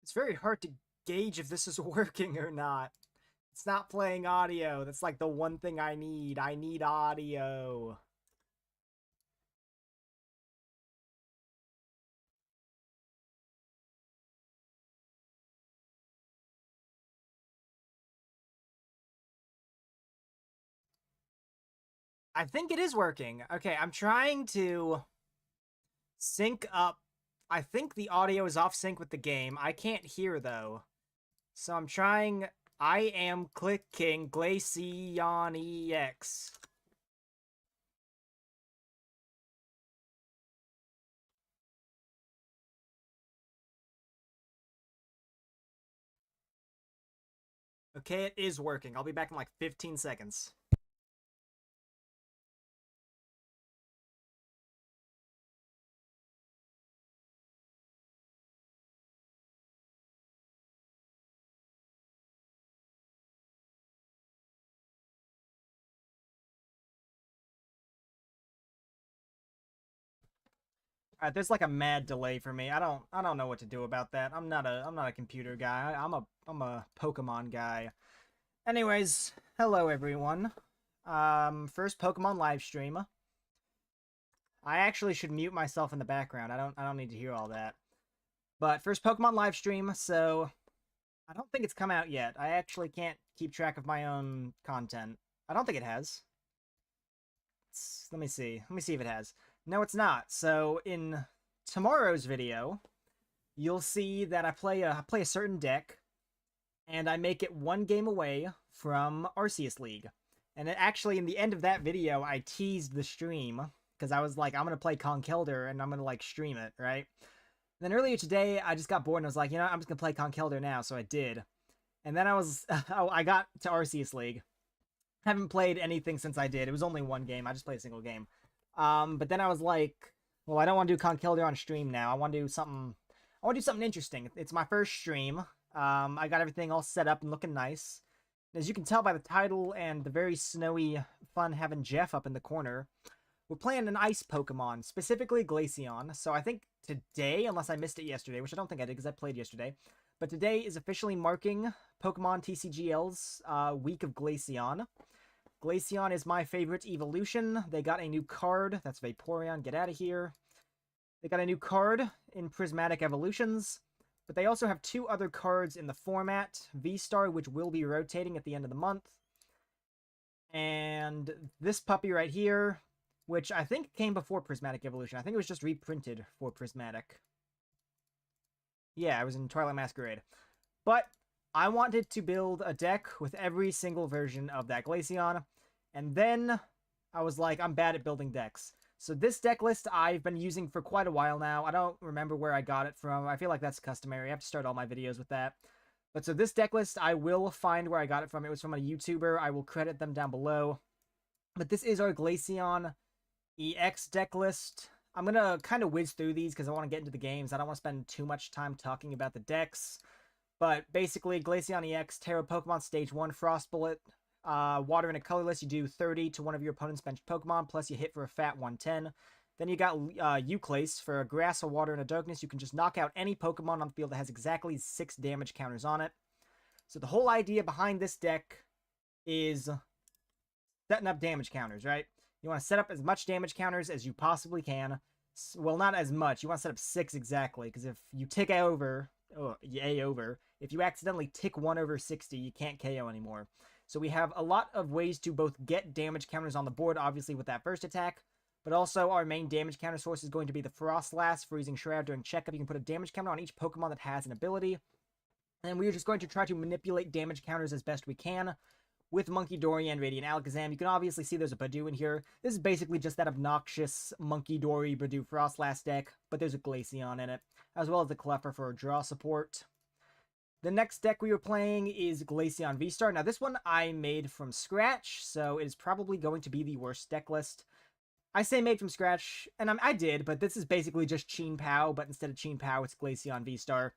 It's very hard to gauge if this is working or not. It's not playing audio. That's like the one thing I need. I need audio. I think it is working. Okay, I'm trying to sync up. I think the audio is off sync with the game. I can't hear though. So I'm trying. I am clicking Glaceon EX. Okay, it is working. I'll be back in like 15 seconds. Alright, there's like a mad delay for me. I don't know what to do about that. I'm not a computer guy. I'm a Pokemon guy. Anyways, hello everyone. First Pokemon live stream. I actually should mute myself in the background. I don't need to hear all that. But first Pokemon live stream, so I don't think it's come out yet. I actually can't keep track of my own content. I don't think it has. Let me see. Let me see if it has. No, it's not. So in tomorrow's video, you'll see that I play a certain deck, and I make it one game away from Arceus League. And actually, in the end of that video, I teased the stream because I was like, I'm gonna play Conkeldurr and I'm gonna like stream it, right? And then earlier today, I just got bored and I was like, you know, I'm just gonna play Conkeldurr now, so I did. And then I got to Arceus League. Haven't played anything since I did. It was only one game. I just played a single game. But then I was like, well, I don't want to do Conkeldurr on stream now. I want to do something. I want to do something interesting. It's my first stream. I got everything all set up and looking nice. As you can tell by the title and the very snowy fun having Jeff up in the corner, we're playing an ice Pokemon, specifically Glaceon. So I think today, unless I missed it yesterday, which I don't think I did because I played yesterday, but today is officially marking Pokemon TCGL's week of Glaceon. Glaceon is my favorite evolution. They got a new card. That's Vaporeon. Get out of here. They got a new card in Prismatic Evolutions. But they also have two other cards in the format. V-Star, which will be rotating at the end of the month. And this puppy right here, which I think came before Prismatic Evolution. I think it was just reprinted for Prismatic. Yeah, it was in Twilight Masquerade. But I wanted to build a deck with every single version of that Glaceon. And then I was like, I'm bad at building decks. So this deck list I've been using for quite a while now. I don't remember where I got it from. I feel like that's customary. I have to start all my videos with that. But so this deck list, I will find where I got it from. It was from a YouTuber. I will credit them down below. But this is our Glaceon EX deck list. I'm going to kind of whiz through these because I want to get into the games. I don't want to spend too much time talking about the decks. But basically, Glaceon EX, Tera Pokemon Stage 1, Frost Bullet, Water and a Colorless. You do 30 to one of your opponent's benched Pokemon, plus you hit for a fat 110. Then you got Euclase for a Grass, a Water, and a Darkness. You can just knock out any Pokemon on the field that has exactly 6 damage counters on it. So the whole idea behind this deck is setting up damage counters, right? You want to set up as much damage counters as you possibly can. Well, not as much. You want to set up 6 exactly, because if you tick over, if you accidentally tick 1 over 60, you can't KO anymore. So we have a lot of ways to both get damage counters on the board, obviously with that first attack, but also our main damage counter source is going to be the Frostlass. For using Shroud during checkup, you can put a damage counter on each Pokemon that has an ability. And we're just going to try to manipulate damage counters as best we can with Munkidori and Radiant Alakazam. You can obviously see there's a Budew in here. This is basically just that obnoxious Munkidori Budew Frostlass deck, but there's a Glaceon in it, as well as the Cleffer for draw support. The next deck we were playing is Glaceon V-Star. Now, this one I made from scratch, so it is probably going to be the worst deck list. I say made from scratch, and I did, but this is basically just Chien Pao, but instead of Chien Pao, it's Glaceon V-Star.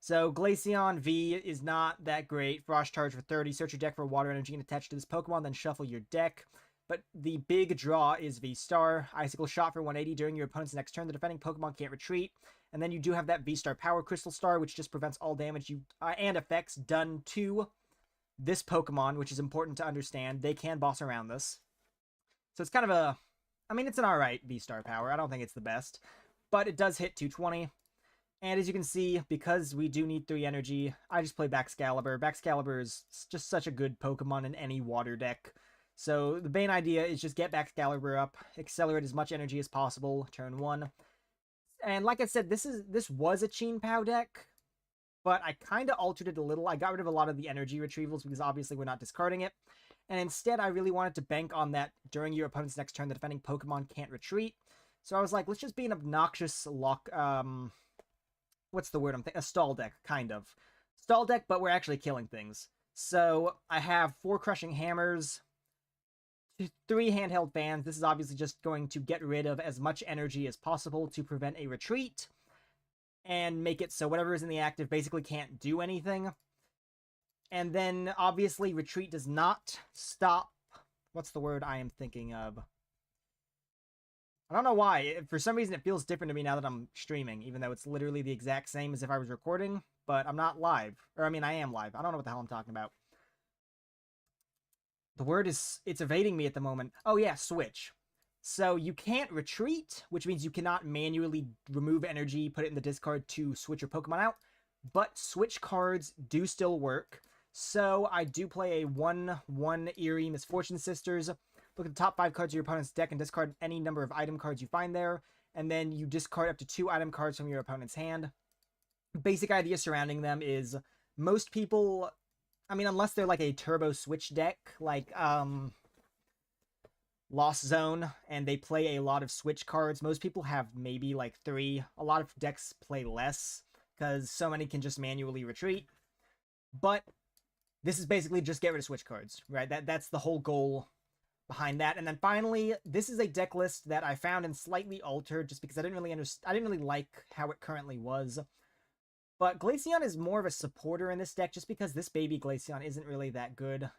So, Glaceon V is not that great. Frost Charge for 30. Search your deck for Water Energy and attach to this Pokemon, then shuffle your deck. but the big draw is V-Star. Icicle Shot for 180 during your opponent's next turn. The defending Pokemon can't retreat. And then you do have that V-Star Power Crystal Star, which just prevents all damage and effects done to this Pokemon, which is important to understand. They can boss around this. So it's kind of a... I mean, it's an alright V-Star Power. I don't think it's the best. But it does hit 220. And as you can see, because we do need 3 energy, I just play Baxcalibur. Baxcalibur is just such a good Pokemon in any water deck. So the main idea is just get Baxcalibur up, accelerate as much energy as possible, turn 1. And like I said, this was a Chien-Pao deck, but I kind of altered it a little. I got rid of a lot of the energy retrievals because obviously we're not discarding it. And instead, I really wanted to bank on that during your opponent's next turn, the defending Pokemon can't retreat. So I was like, let's just be an obnoxious what's the word I'm thinking? A stall deck, kind of. Stall deck, but we're actually killing things. So I have 4 Crushing Hammers, 3 Handheld Fans. This is obviously just going to get rid of as much energy as possible to prevent a retreat and make it so whatever is in the active basically can't do anything. And then, obviously, retreat does not stop... What's the word I am thinking of? I don't know why. For some reason, it feels different to me now that I'm streaming, even though it's literally the exact same as if I was recording, but I'm not live. Or, I mean, I am live. I don't know what the hell I'm talking about. The word is... It's evading me at the moment. Oh, yeah, switch. So, you can't retreat, which means you cannot manually remove energy, put it in the discard to switch your Pokemon out, but switch cards do still work. So, I do play a 1/1 Eerie Misfortune Sisters. Look at the top 5 cards of your opponent's deck and discard any number of item cards you find there. And then you discard up to 2 item cards from your opponent's hand. Basic idea surrounding them is most people... I mean, unless they're like a turbo switch deck, like Lost Zone, and they play a lot of switch cards, most people have maybe like 3. A lot of decks play less, because so many can just manually retreat. But this is basically just get rid of switch cards, right? That's the whole goal behind that. And then finally, this is a deck list that I found and slightly altered just because I didn't really like how it currently was. But Glaceon is more of a supporter in this deck just because this baby Glaceon isn't really that good.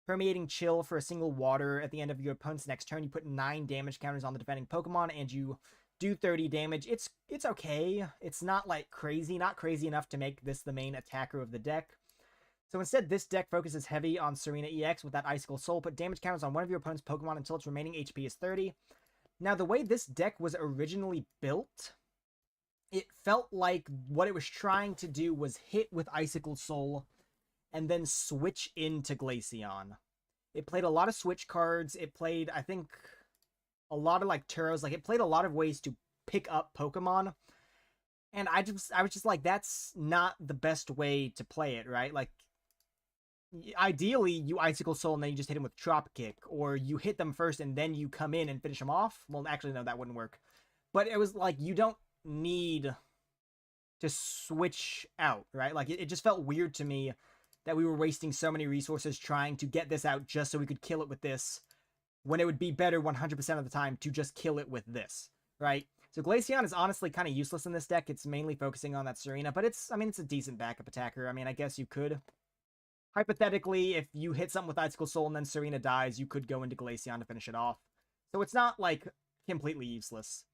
Permeating Chill for a single water at the end of your opponent's next turn. You put 9 damage counters on the defending Pokemon and you do 30 damage. It's okay. It's not like crazy, not crazy enough to make this the main attacker of the deck. So instead, this deck focuses heavy on Tsareena EX with that Icicle Soul. Put damage counters on one of your opponent's Pokemon until its remaining HP is 30. Now, the way this deck was originally built, it felt like what it was trying to do was hit with Icicle Soul and then switch into Glaceon. It played a lot of switch cards. It played, I think, a lot of like Turos. Like, it played a lot of ways to pick up Pokemon. And I was just like, that's not the best way to play it, right? Like, ideally, you Icicle Soul and then you just hit him with Trop Kick, or you hit them first and then you come in and finish them off. Well, actually, no, that wouldn't work. But it was like, you don't need to switch out, right? Like, it just felt weird to me that we were wasting so many resources trying to get this out just so we could kill it with this, when it would be better 100% of the time to just kill it with this, right? So Glaceon is honestly kind of useless in this deck. It's mainly focusing on that Tsareena, but it's a decent backup attacker. I mean, I guess you could. Hypothetically, if you hit something with Icicle Soul and then Tsareena dies, you could go into Glaceon to finish it off. So it's not, like, completely useless.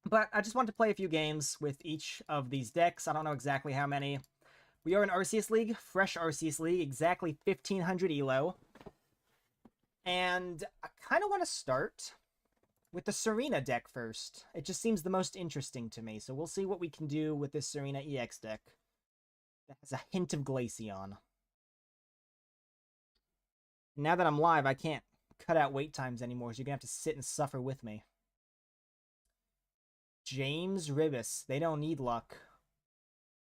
But I just want to play a few games with each of these decks. I don't know exactly how many. We are in Arceus League, fresh Arceus League, exactly 1500 ELO. And I kind of want to start with the Tsareena deck first. It just seems the most interesting to me. So we'll see what we can do with this Tsareena EX deck that has a hint of Glaceon. Now that I'm live, I can't cut out wait times anymore, so you're going to have to sit and suffer with me. James Ribis. They don't need luck.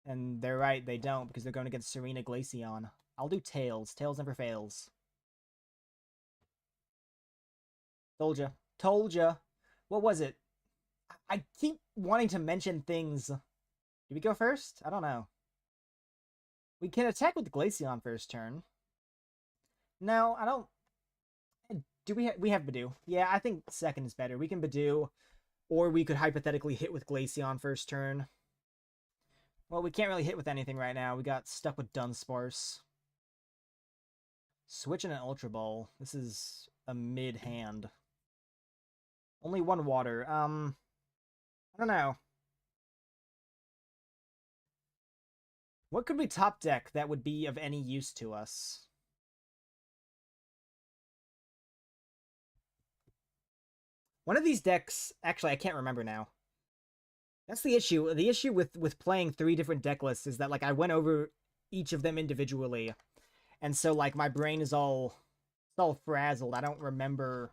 And they're right, they don't, because they're going against Tsareena Glaceon. I'll do Tails. Tails never fails. Told ya. Told ya. What was it? I keep wanting to mention things. Did we go first? I don't know. We can attack with Glaceon first turn. No, I don't... Do we have Budew? Yeah, I think second is better. We can Budew, or we could hypothetically hit with Glaceon first turn. Well, we can't really hit with anything right now. We got stuck with Dunsparce. Switch and an Ultra Ball. This is a mid-hand? Only one water. I don't know. What could we top deck that would be of any use to us? One of these decks... Actually, I can't remember now. That's the issue. The issue with playing 3 different deck lists is that, like, I went over each of them individually. And so, like, my brain is all frazzled. I don't remember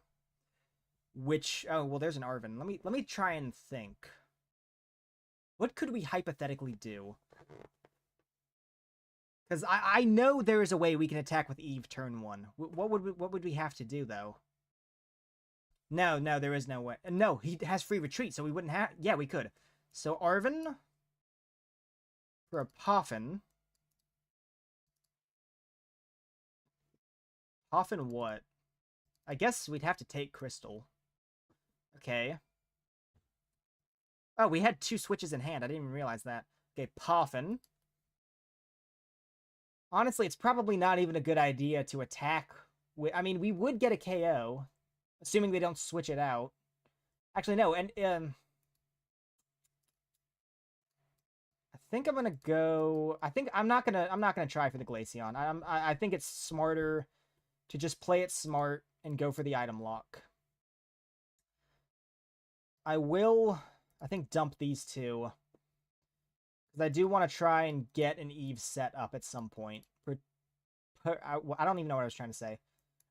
which... Oh, well, there's an Arven. Let me try and think. What could we hypothetically do? Because I know there is a way we can attack with Eve turn 1. What would we have to do, though? No, there is no way. No, he has free retreat, so we wouldn't have... Yeah, we could. So, Arven for a Poffin. Poffin what? I guess we'd have to take Crystal. Okay. Oh, we had 2 switches in hand. I didn't even realize that. Okay, Poffin. Honestly, it's probably not even a good idea to attack with... I mean, we would get a KO, assuming they don't switch it out. Actually, no, and I think I'm gonna go... I'm not gonna try for the Glaceon. I think it's smarter to just play it smart and go for the item lock. I will, I think, dump these 2. Because I do want to try and get an Eve set up at some point. I don't even know what I was trying to say.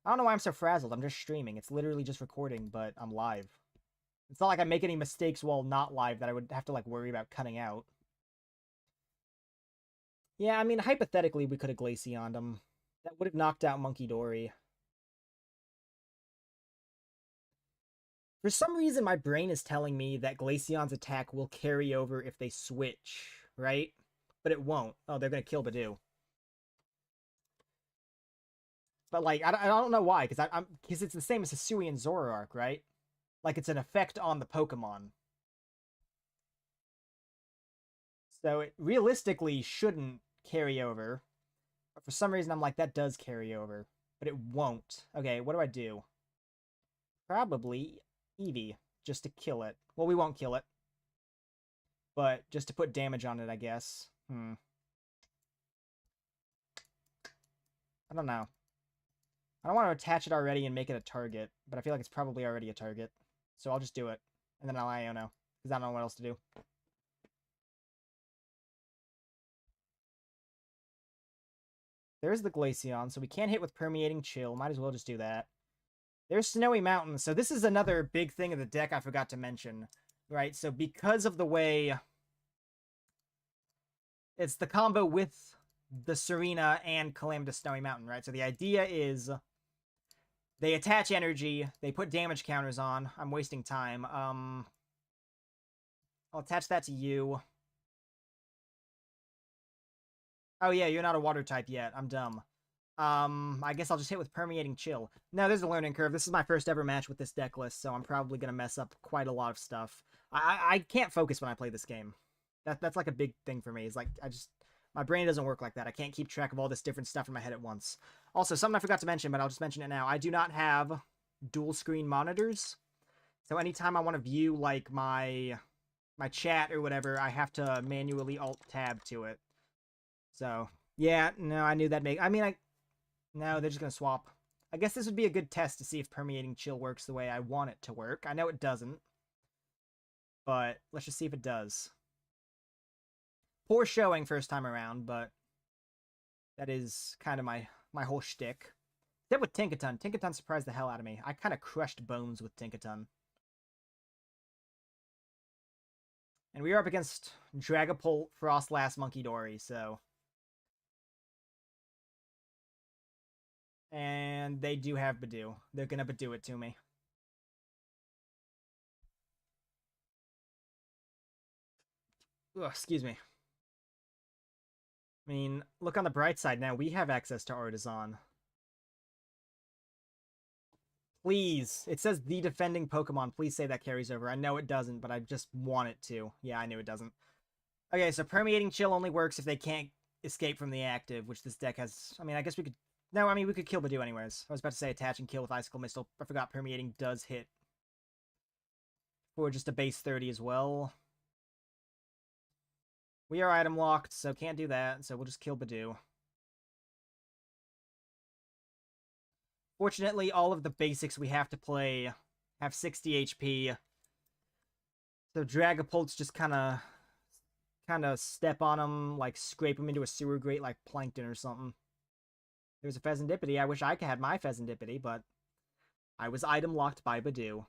I don't know why I'm so frazzled. I'm just streaming. It's literally just recording, but I'm live. It's not like I make any mistakes while not live that I would have to, like, worry about cutting out. Yeah, I mean, hypothetically, we could have Glaceon'd him. That would have knocked out Monkey Dory. For some reason, my brain is telling me that Glaceon's attack will carry over if they switch, right? But it won't. Oh, they're going to kill Budew. But, like, I don't know why, because it's the same as Hisui and Zoroark, right? Like, it's an effect on the Pokemon. So it realistically shouldn't carry over. But for some reason, I'm like, that does carry over. But it won't. Okay, what do I do? Probably Eevee, just to kill it. Well, we won't kill it. But just to put damage on it, I guess. I don't know. I don't want to attach it already and make it a target, but I feel like it's probably already a target. So I'll just do it. And then I'll Iono, because I don't know what else to do. There's the Glaceon, so we can't hit with Permeating Chill. Might as well just do that. There's Snowy Mountain. So this is another big thing of the deck I forgot to mention. Right, so because of the way... It's the combo with the Tsareena and Calamitous Snowy Mountain, right? So the idea is... They attach energy, they put damage counters on. I'm wasting time. I'll attach that to you. Oh yeah, you're not a water type yet. I'm dumb. I guess I'll just hit with Permeating Chill. No, there's a learning curve. This is my first ever match with this deck list, so I'm probably going to mess up quite a lot of stuff. I can't focus when I play this game. That's like a big thing for me. It's like, my brain doesn't work like that. I can't keep track of all this different stuff in my head at once. Also, something I forgot to mention, but I'll just mention it now. I do not have dual screen monitors. So anytime I want to view, like, my chat or whatever, I have to manually alt-tab to it. So, yeah, no, I knew that'd make... No, they're just going to swap. I guess this would be a good test to see if Permeating Chill works the way I want it to work. I know it doesn't. But let's just see if it does. Poor showing first time around, but that is kind of my whole shtick. Except with Tinkaton. Tinkaton surprised the hell out of me. I kind of crushed bones with Tinkaton. And we are up against Dragapult, Frostlass, Monkey Dory, so... And they do have Budew. They're gonna Budew it to me. Ugh, excuse me. I mean, look on the bright side now. We have access to Artisan. Please. It says the defending Pokemon. Please say that carries over. I know it doesn't, but I just want it to. Yeah, I knew it doesn't. Okay, so Permeating Chill only works if they can't escape from the active, which this deck has... I mean, I guess we could No, I mean, we could kill Budew anyways. I was about to say attach and kill with Icicle Missile. I forgot Permeating does hit for just a base 30 as well. We are item locked, so can't do that, so we'll just kill Budew. Fortunately, all of the basics we have to play have 60 HP. So Dragapults just kind of step on them, like scrape them into a sewer grate like Plankton or something. There's a Fezandipiti. I wish I could have my Fezandipiti, but I was item locked by Budew.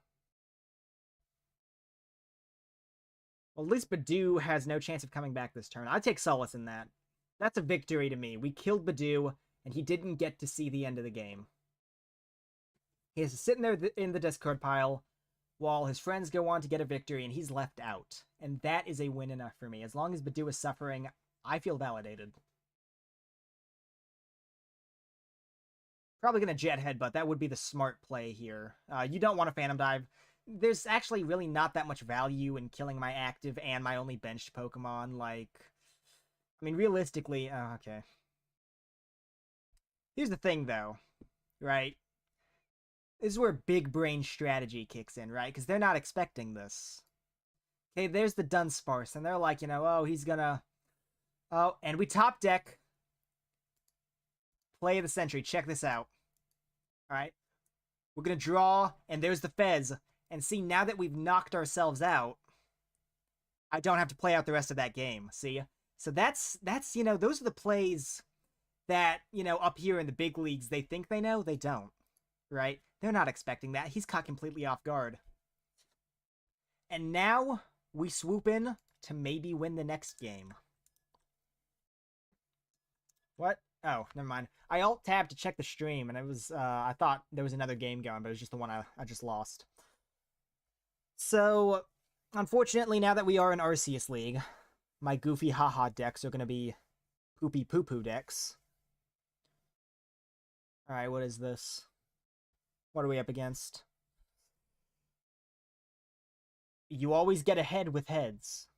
Well, at least Budew has no chance of coming back this turn. I take solace in that. That's a victory to me. We killed Budew, and he didn't get to see the end of the game. He is sitting there in the discard pile while his friends go on to get a victory, and he's left out. And that is a win enough for me. As long as Budew is suffering, I feel validated. Probably going to Jet Headbutt. That would be the smart play here. You don't want a Phantom Dive. There's actually really not that much value in killing my active and my only benched Pokemon. Like, I mean, realistically... okay. Here's the thing, though. Right? This is where big brain strategy kicks in, right? Because they're not expecting this. Okay, there's the Dunsparce, and they're like, you know, oh, he's gonna... Oh, and we top deck. Play of the Century. Check this out. Alright. We're gonna draw, and there's the Fez. And see, now that we've knocked ourselves out, I don't have to play out the rest of that game, see? So that's you know, those are the plays that, you know, up here in the big leagues, they think they know, they don't. Right? They're not expecting that. He's caught completely off guard. And now, we swoop in to maybe win the next game. What? Oh, never mind. I alt-tabbed to check the stream, and it was, I thought there was another game going, but it was just the one I just lost. So, unfortunately, now that we are in Arceus League, my goofy haha decks are going to be poopy poo-poo decks. Alright, what is this? What are we up against? You always get ahead with heads.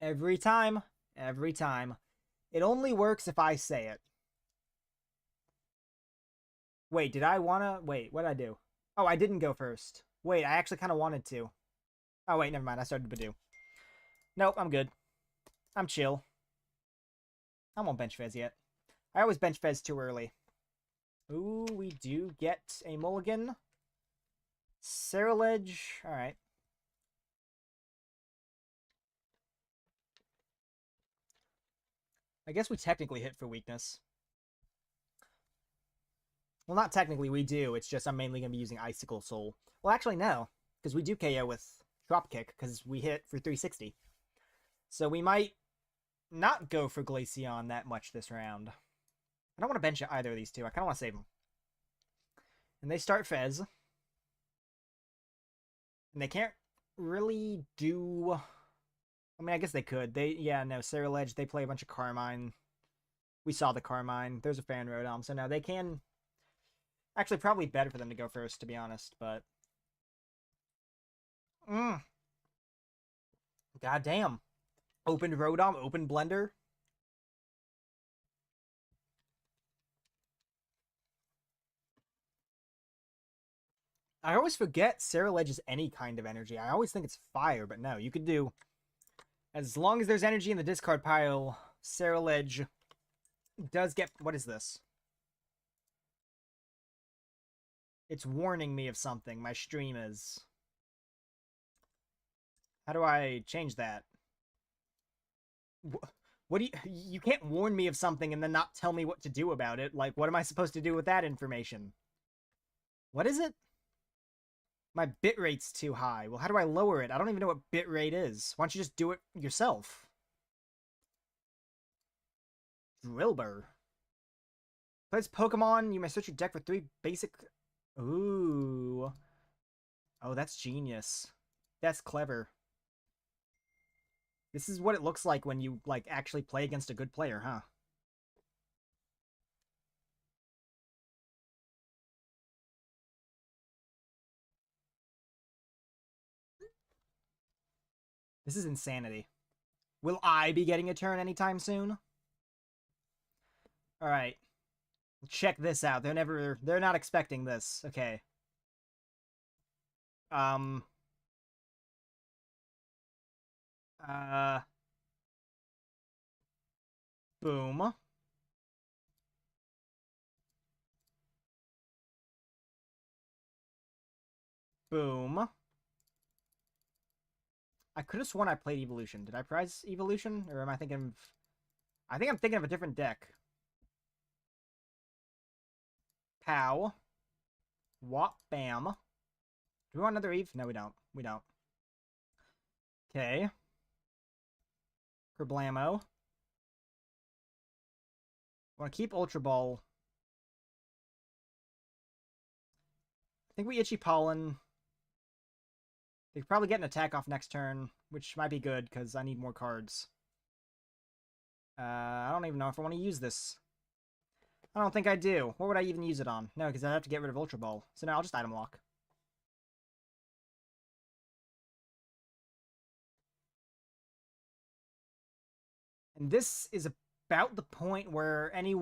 Every time. Every time. It only works if I say it. Wait, did I wanna... Wait, what did I do? Oh, I didn't go first. Wait, I actually kind of wanted to. Oh, wait, never mind. I started Budew. Nope, I'm good. I'm chill. I won't bench Fez yet. I always bench Fez too early. Ooh, we do get a mulligan. Ceruledge. Alright. I guess we technically hit for weakness. Well, not technically, we do. It's just I'm mainly going to be using Icicle Soul. Well, actually, no. Because we do KO with Drop Kick, because we hit for 360. So we might not go for Glaceon that much this round. I don't want to bench either of these two. I kind of want to save them. And they start Fez. And they can't really do... I mean, I guess they could. Yeah, no, Ceruledge, they play a bunch of Carmine. We saw the Carmine. There's a Fan Rotom. So no, they can... Actually, probably better for them to go first, to be honest, but... God damn. Open Rotom, open Blender. I always forget Ceruledge is any kind of energy. I always think it's fire, but no, you could do... As long as there's energy in the discard pile, Ceruledge does get... What is this? It's warning me of something. My stream is... How do I change that? What do you... You can't warn me of something and then not tell me what to do about it. Like, what am I supposed to do with that information? What is it? My bitrate's too high. Well, how do I lower it? I don't even know what bitrate is. Why don't you just do it yourself? Drillbur. Plays Pokemon. You may search your deck for 3 basic... Ooh. Oh, that's genius. That's clever. This is what it looks like when you, like, actually play against a good player, huh? This is insanity. Will I be getting a turn anytime soon? Alright. Check this out. They're not expecting this. Okay. Uh... Boom. Boom. I could have sworn I played Eevelution. Did I prize Eevelution? Or am I thinking of... I think I'm thinking of a different deck. Pow. Wop bam. Do we want another Eve? No, we don't. We don't. Okay. Kerblamo. Want to keep Ultra Ball. I think we Itchy Pollen. They could probably get an attack off next turn, which might be good, because I need more cards. I don't even know if I want to use this. I don't think I do. What would I even use it on? No, because I'd have to get rid of Ultra Ball. So now I'll just item lock. And this is about the point where any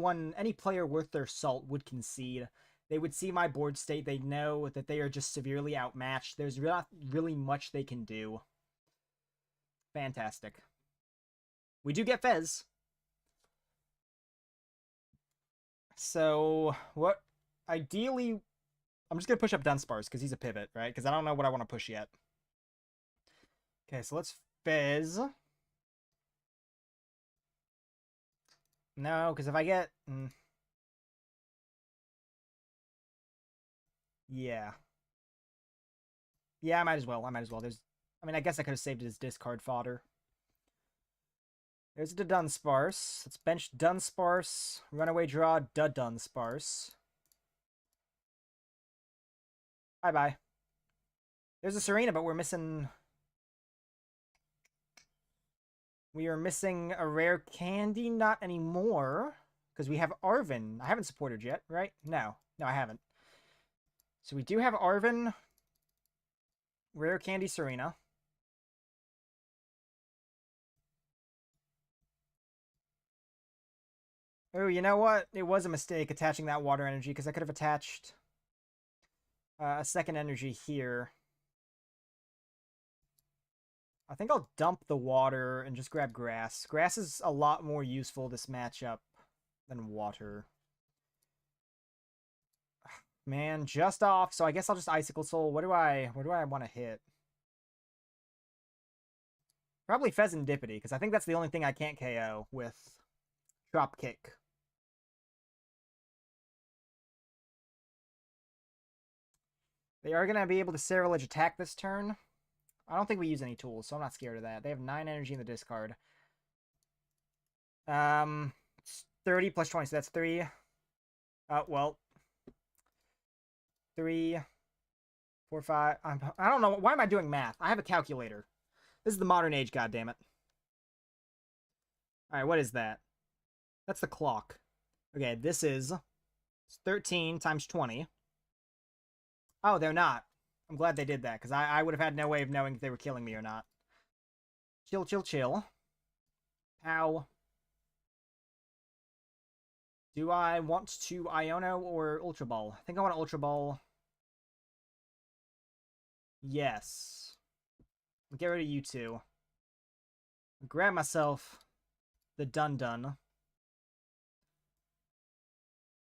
player worth their salt would concede. They would see my board state. They'd know that they are just severely outmatched. There's not really much they can do. Fantastic. We do get Fez. So, what... Ideally... I'm just going to push up Dunsparce, because he's a pivot, right? Because I don't know what I want to push yet. Okay, so let's Fez. No, because if I get... Yeah. Yeah, I might as well. I mean, I guess I could have saved it as discard fodder. There's the Dunsparce. Let's bench Dunsparce. Runaway draw Dudunsparce. Bye-bye. There's a Tsareena, but we're missing... We are missing a Rare Candy. Not anymore. Because we have Arven. I haven't supported yet, right? No. No, I haven't. So we do have Arven. Rare Candy Tsareena. Oh, you know what? It was a mistake attaching that Water Energy, because I could have attached a second energy here. I think I'll dump the water and just grab grass. Grass is a lot more useful this matchup than water. Man, just off. So I guess I'll just Icicle Soul. What do I want to hit? Probably Fezandipiti, because I think that's the only thing I can't KO with Drop Kick. They are going to be able to Cerulege attack this turn. I don't think we use any tools, so I'm not scared of that. They have 9 energy in the discard. 30 plus 20, so that's 3. Well. 3, 4, 5. I don't know. Why am I doing math? I have a calculator. This is the modern age, goddammit. Alright, what is that? That's the clock. Okay, this is 13 times 20. Oh, they're not. I'm glad they did that, because I would have had no way of knowing if they were killing me or not. Chill, chill, chill. Ow. Do I want to Iono or Ultra Ball? I think I want to Ultra Ball. Yes. Get rid of you two. Grab myself the Dun.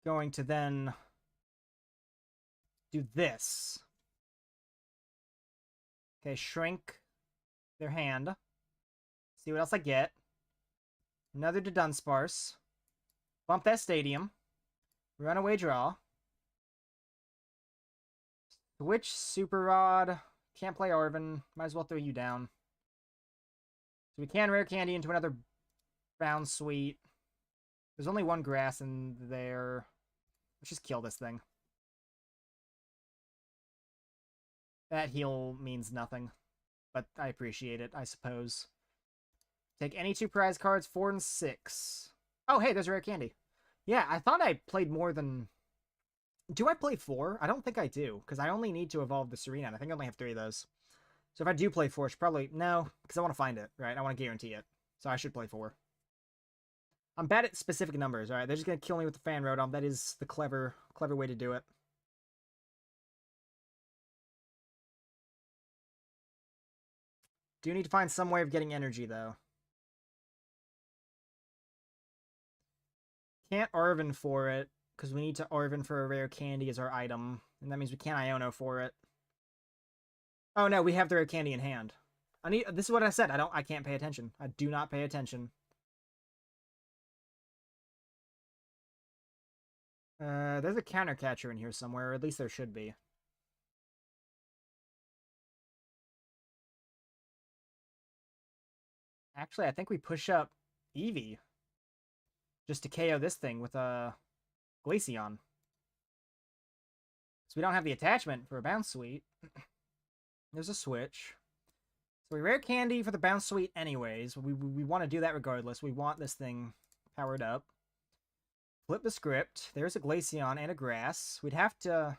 Going to then do this. Okay, shrink their hand. See what else I get. Another Dudunsparce. Bump that stadium. Runaway draw. Switch Super Rod. Can't play Arven. Might as well throw you down. So we can Rare Candy into another Bounsweet. There's only one grass in there. Let's just kill this thing. That heal means nothing. But I appreciate it, I suppose. Take any 2 prize cards, 4 and 6. Oh, hey, there's Rare Candy. Yeah, I thought I played more than... Do I play 4? I don't think I do, because I only need to evolve the Tsareena, and I think I only have 3 of those. So if I do play 4, I should probably... No, because I want to find it, right? I want to guarantee it. So I should play 4. I'm bad at specific numbers, alright? They're just gonna kill me with the Fan Rotom. That is the clever way to do it. Do need to find some way of getting energy, though. Can't Arven for it, because we need to Arven for a Rare Candy as our item. And that means we can't Iono for it. Oh no, we have the Rare Candy in hand. This is what I said, I can't pay attention. I do not pay attention. There's a counter catcher in here somewhere, or at least there should be. Actually, I think we push up Eevee. Just to KO this thing with a Glaceon. So we don't have the attachment for a Bounsweet. There's a switch. So we Rare Candy for the Bounsweet anyways. We want to do that regardless. We want this thing powered up. Flip the script. There's a Glaceon and a Grass. We'd have to...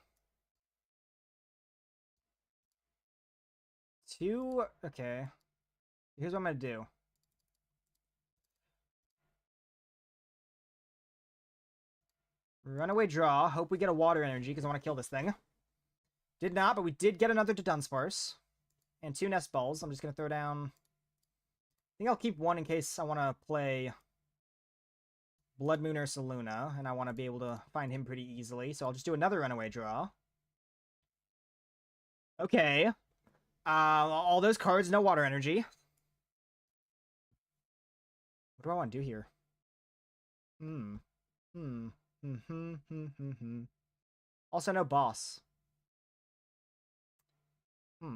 Okay. Here's what I'm going to do. Runaway draw. Hope we get a Water Energy, because I want to kill this thing. Did not, but we did get another Dunsparce. And 2 Nest Balls. I'm just going to throw down... I think I'll keep one in case I want to play Bloodmoon Ursaluna, and I want to be able to find him pretty easily. So I'll just do another Runaway draw. Okay. All those cards, no Water Energy. What do I want to do here? Also, no boss. I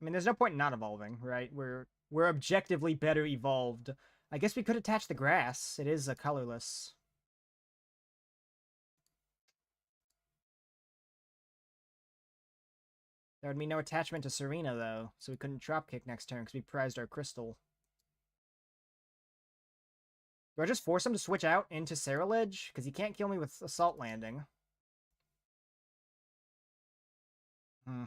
mean, there's no point in not evolving, right? We're objectively better evolved. I guess we could attach the Grass. It is a colorless. There would be no attachment to Tsareena, though, so we couldn't dropkick next turn because we prized our crystal. Do I just force him to switch out into Ceruledge? Because he can't kill me with Assault Landing. Oh,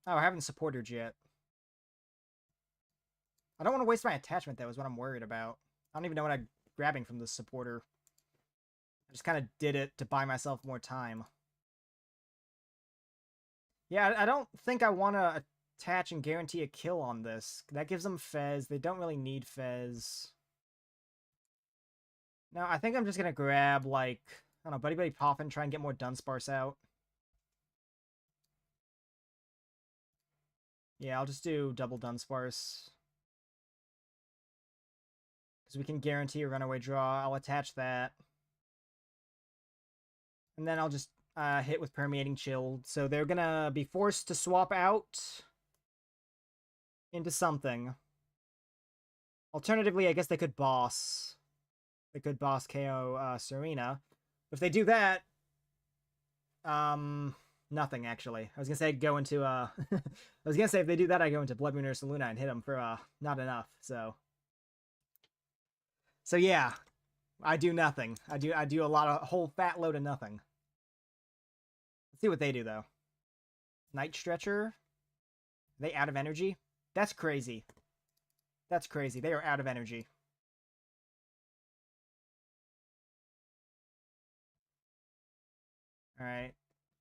I haven't supported yet. I don't want to waste my attachment, though, is what I'm worried about. I don't even know what I'm grabbing from this supporter. I just kind of did it to buy myself more time. Yeah, I don't think I want to attach and guarantee a kill on this. That gives them Fez. They don't really need Fez. No, I think I'm just going to grab, like, I don't know, Buddy-Buddy Poffin, try and get more Dunsparce out. Yeah, I'll just do double Dunsparce. Because we can guarantee a runaway draw. I'll attach that. And then I'll just hit with Permeating Chill. So they're going to be forced to swap out into something. Alternatively, I guess they could boss. They could boss KO Tsareena. If they do that, nothing, actually. I was going to say go into, I was going to say if they do that, I go into Bloodmoon Ursaluna and hit them for, not enough, so. So yeah, I do nothing. I do a whole fat load of nothing. Let's see what they do, though. Night Stretcher? Are they out of energy? That's crazy. That's crazy. They are out of energy. Alright.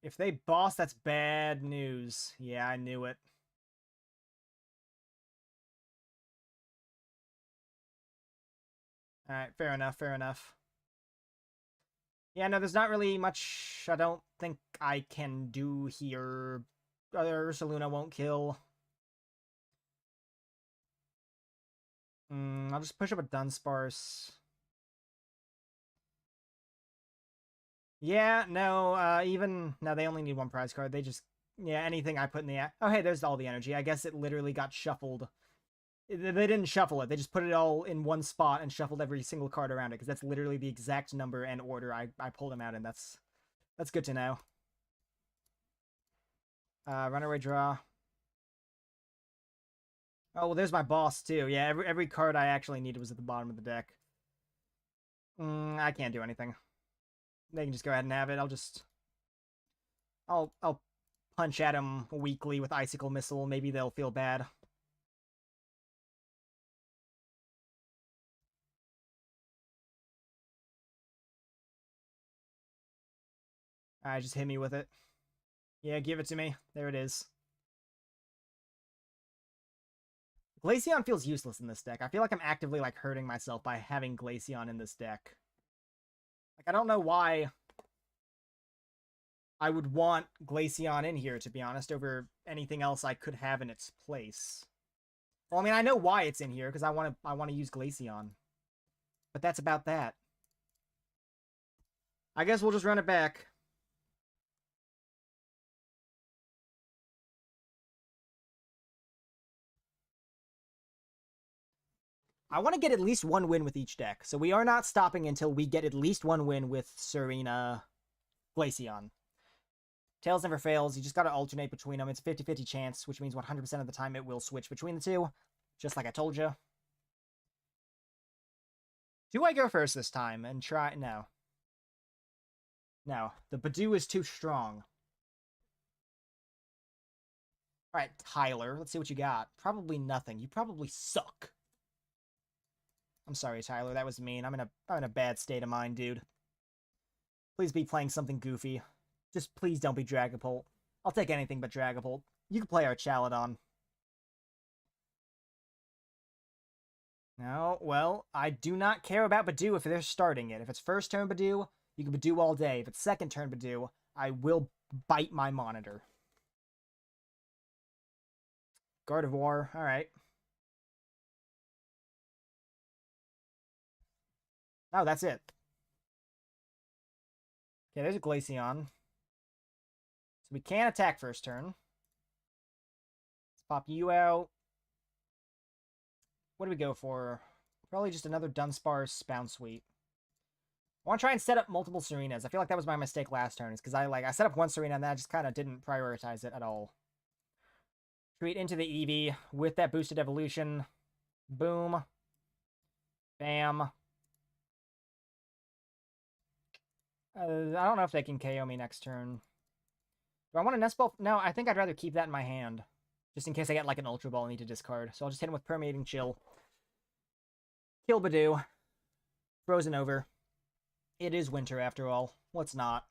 If they boss, that's bad news. Yeah, I knew it. Alright, fair enough, fair enough. Yeah, no, there's not really much I don't think I can do here. Ursaluna won't kill. I'll just push up a Dunsparce. Yeah, no, no, they only need one prize card. They just, yeah, anything I put in the... Oh, hey, there's all the energy. I guess it literally got shuffled. They didn't shuffle it. They just put it all in one spot and shuffled every single card around it, because that's literally the exact number and order I pulled them out in. That's good to know. Runaway draw. Oh, well, there's my boss, too. Yeah, every card I actually needed was at the bottom of the deck. I can't do anything. They can just go ahead and have it. I'll punch at them weakly with Icicle Missile. Maybe they'll feel bad. Alright, just hit me with it. Yeah, give it to me. There it is. Glaceon feels useless in this deck. I feel like I'm actively, like, hurting myself by having Glaceon in this deck. Like, I don't know why I would want Glaceon in here, to be honest, over anything else I could have in its place. Well, I mean, I know why it's in here, because I want to use Glaceon. But that's about that. I guess we'll just run it back. I want to get at least one win with each deck, so we are not stopping until we get at least one win with Tsareena Glaceon. Tails never fails, you just gotta alternate between them. It's a 50-50 chance, which means 100% of the time it will switch between the two, just like I told you. Do I go first this time and try? No. No, the Budew is too strong. Alright, Tyler, let's see what you got. Probably nothing. You probably suck. I'm sorry, Tyler, that was mean. I'm in a bad state of mind, dude. Please be playing something goofy. Just please don't be Dragapult. I'll take anything but Dragapult. You can play our Chaladon. No, well, I do not care about Budew if they're starting it. If it's first turn Budew, you can Budew all day. If it's second turn Budew, I will bite my monitor. Gardevoir, alright. Oh, that's it. Okay, there's a Glaceon. So we can attack first turn. Let's pop you out. What do we go for? Probably just another Dunsparce Bounsweet. I want to try and set up multiple Tsareenas. I feel like that was my mistake last turn. Is because I set up one Tsareena and then I just kind of didn't prioritize it at all. Treat into the Eevee with that boosted evolution. Boom. Bam. I don't know if they can KO me next turn. Do I want a Nest Ball? No, I think I'd rather keep that in my hand. Just in case I get like an Ultra Ball and need to discard. So I'll just hit him with Permeating Chill. Kill Budew. Frozen over. It is winter after all. What's not?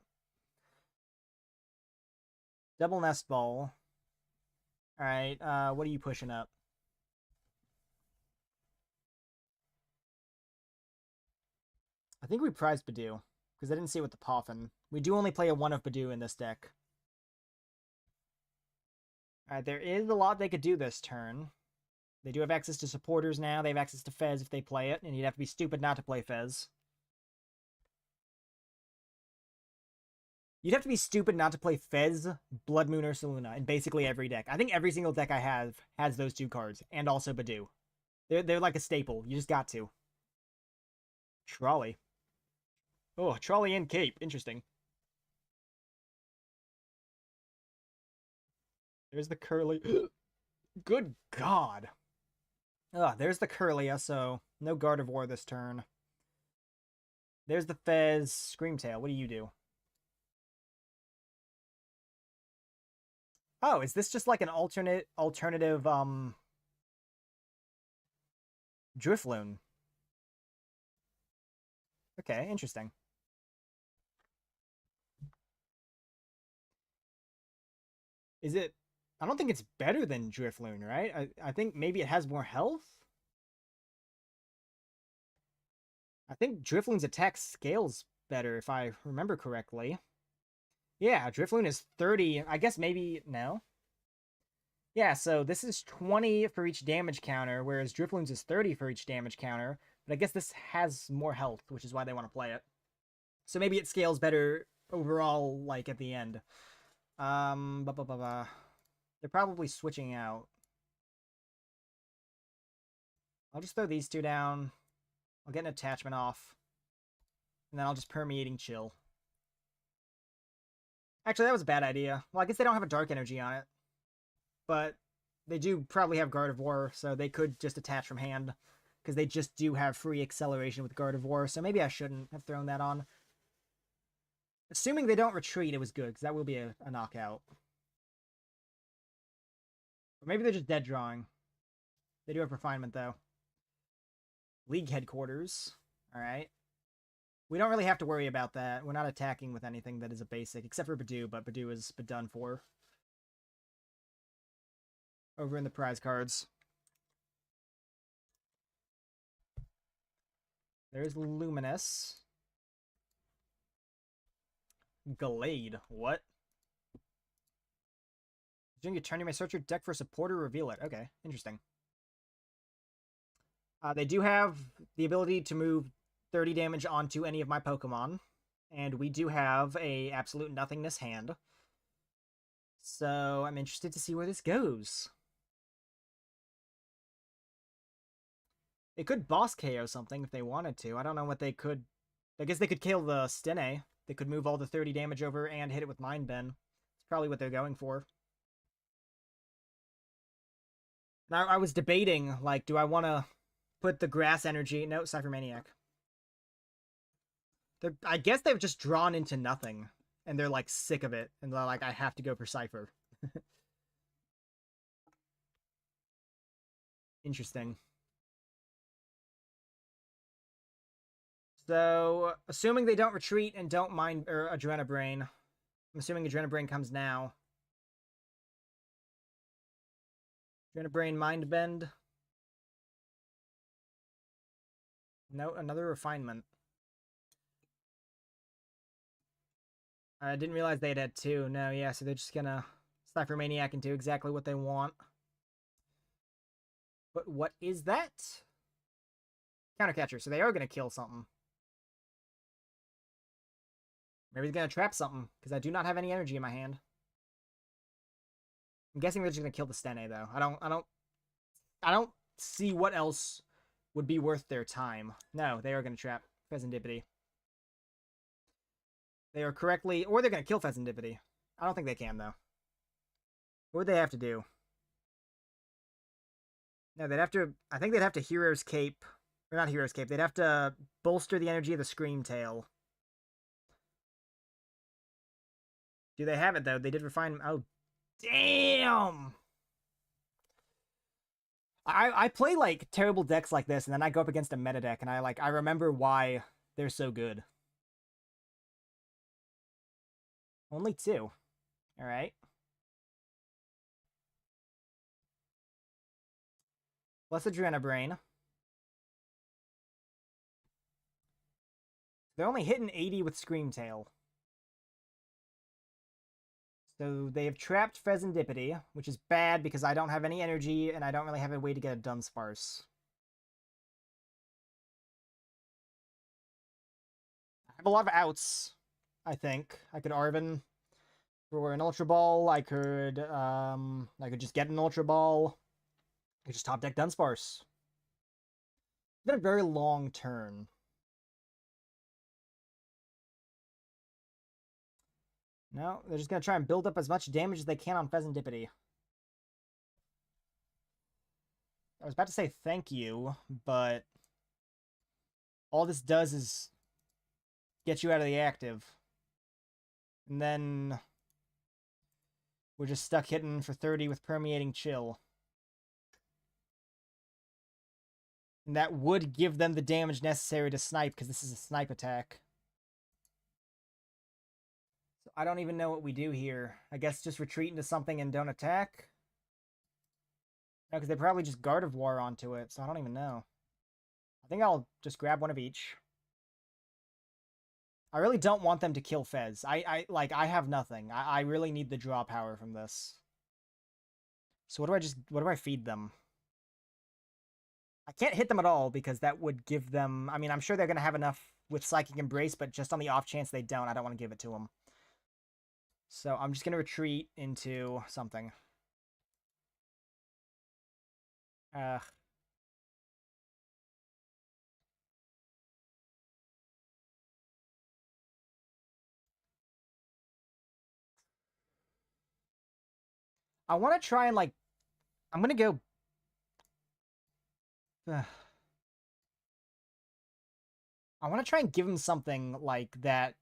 Double Nest Ball. Alright, what are you pushing up? I think we prized Budew. Because I didn't see it with the Poffin. We do only play a 1 of Budew in this deck. Alright, there is a lot they could do this turn. They do have access to supporters now. They have access to Fez if they play it. And you'd have to be stupid not to play Fez. You'd have to be stupid not to play Fez, Bloodmoon Ursaluna in basically every deck. I think every single deck I have has those two cards. And also Budew. They're like a staple. You just got to. Trolley. Oh, Trolley and Cape. Interesting. There's the Curly. Good God. Ugh, there's the Curlia, so no Gardevoir this turn. There's the Fez. Screamtail, what do you do? Oh, is this just like an alternative, Drifloon? Okay, interesting. Is it... I don't think it's better than Drifloon, right? I think maybe it has more health? I think Drifloon's attack scales better, if I remember correctly. Yeah, Drifloon is 30. I guess maybe... No? Yeah, so this is 20 for each damage counter, whereas Drifloon's is 30 for each damage counter. But I guess this has more health, which is why they want to play it. So maybe it scales better overall, like, at the end. They're probably switching out. I'll just throw these two down. I'll get an attachment off. And then I'll just Permeating Chill. Actually, that was a bad idea. Well, I guess they don't have a Dark Energy on it. But they do probably have Gardevoir, so they could just attach from hand. Because they just do have free acceleration with Gardevoir, so maybe I shouldn't have thrown that on. Assuming they don't retreat, it was good, because that will be a knockout. Or maybe they're just dead drawing. They do have Refinement, though. League Headquarters. Alright. We don't really have to worry about that. We're not attacking with anything that is a basic, except for Budew, but Budew is done for. Over in the prize cards. There's Luminous. Glade. What? During your turn, you may search your deck for support or reveal it. Okay, interesting. They do have the ability to move 30 damage onto any of my Pokemon. And we do have a absolute nothingness hand. So I'm interested to see where this goes. They could boss KO something if they wanted to. I don't know what they could... I guess they could kill the Steenee. They could move all the 30 damage over and hit it with Mind Bend. It's probably what they're going for. Now, I was debating, like, do I want to put the Grass Energy... No, Cypher Maniac. I guess they've just drawn into nothing. And they're, like, sick of it. And they're like, I have to go for Cypher. Interesting. So, assuming they don't retreat and don't mind or Adrenabrain, I'm assuming Adrenabrain comes now. Adrenabrain Mind Bend. No, another Refinement. I didn't realize they had two. No, yeah, so they're just gonna Cypher Maniac and do exactly what they want. But what is that? Countercatcher, so they are gonna kill something. Maybe he's gonna trap something, because I do not have any energy in my hand. I'm guessing they're just gonna kill the Steenee, though. I don't see what else would be worth their time. No, they are gonna trap Fezandipiti. They are correctly... Or they're gonna kill Fezandipiti. I don't think they can, though. What would they have to do? No, they'd have to... I think they'd have to Hero's Cape. Or not Hero's Cape. They'd have to bolster the energy of the Scream Tail. Do they have it, though? They did refine... Oh, damn! I play, like, terrible decks like this, and then I go up against a meta deck, and I remember why they're so good. Only two. Alright. Plus Adrenabrain. They're only hitting 80 with Scream Tail. So they have trapped Fezandipiti, which is bad because I don't have any energy and I don't really have a way to get a Dunsparce. I have a lot of outs, I think. I could Arven for an Ultra Ball. I could just get an Ultra Ball. I could just top deck Dunsparce. It's been a very long turn. No, they're just going to try and build up as much damage as they can on Fezandipiti. I was about to say thank you, but all this does is get you out of the active. And then we're just stuck hitting for 30 with Permeating Chill. And that would give them the damage necessary to snipe, because this is a snipe attack. I don't even know what we do here. I guess just retreat into something and don't attack? No, because they probably just Gardevoir onto it, so I don't even know. I think I'll just grab one of each. I really don't want them to kill Fez. I have nothing. I really need the draw power from this. So what do I feed them? I can't hit them at all, because that would give them... I mean, I'm sure they're going to have enough with Psychic Embrace, but just on the off chance they don't, I don't want to give it to them. So I'm just going to retreat into something. I want to try and, like... I'm going to go... I want to try and give them something, like, that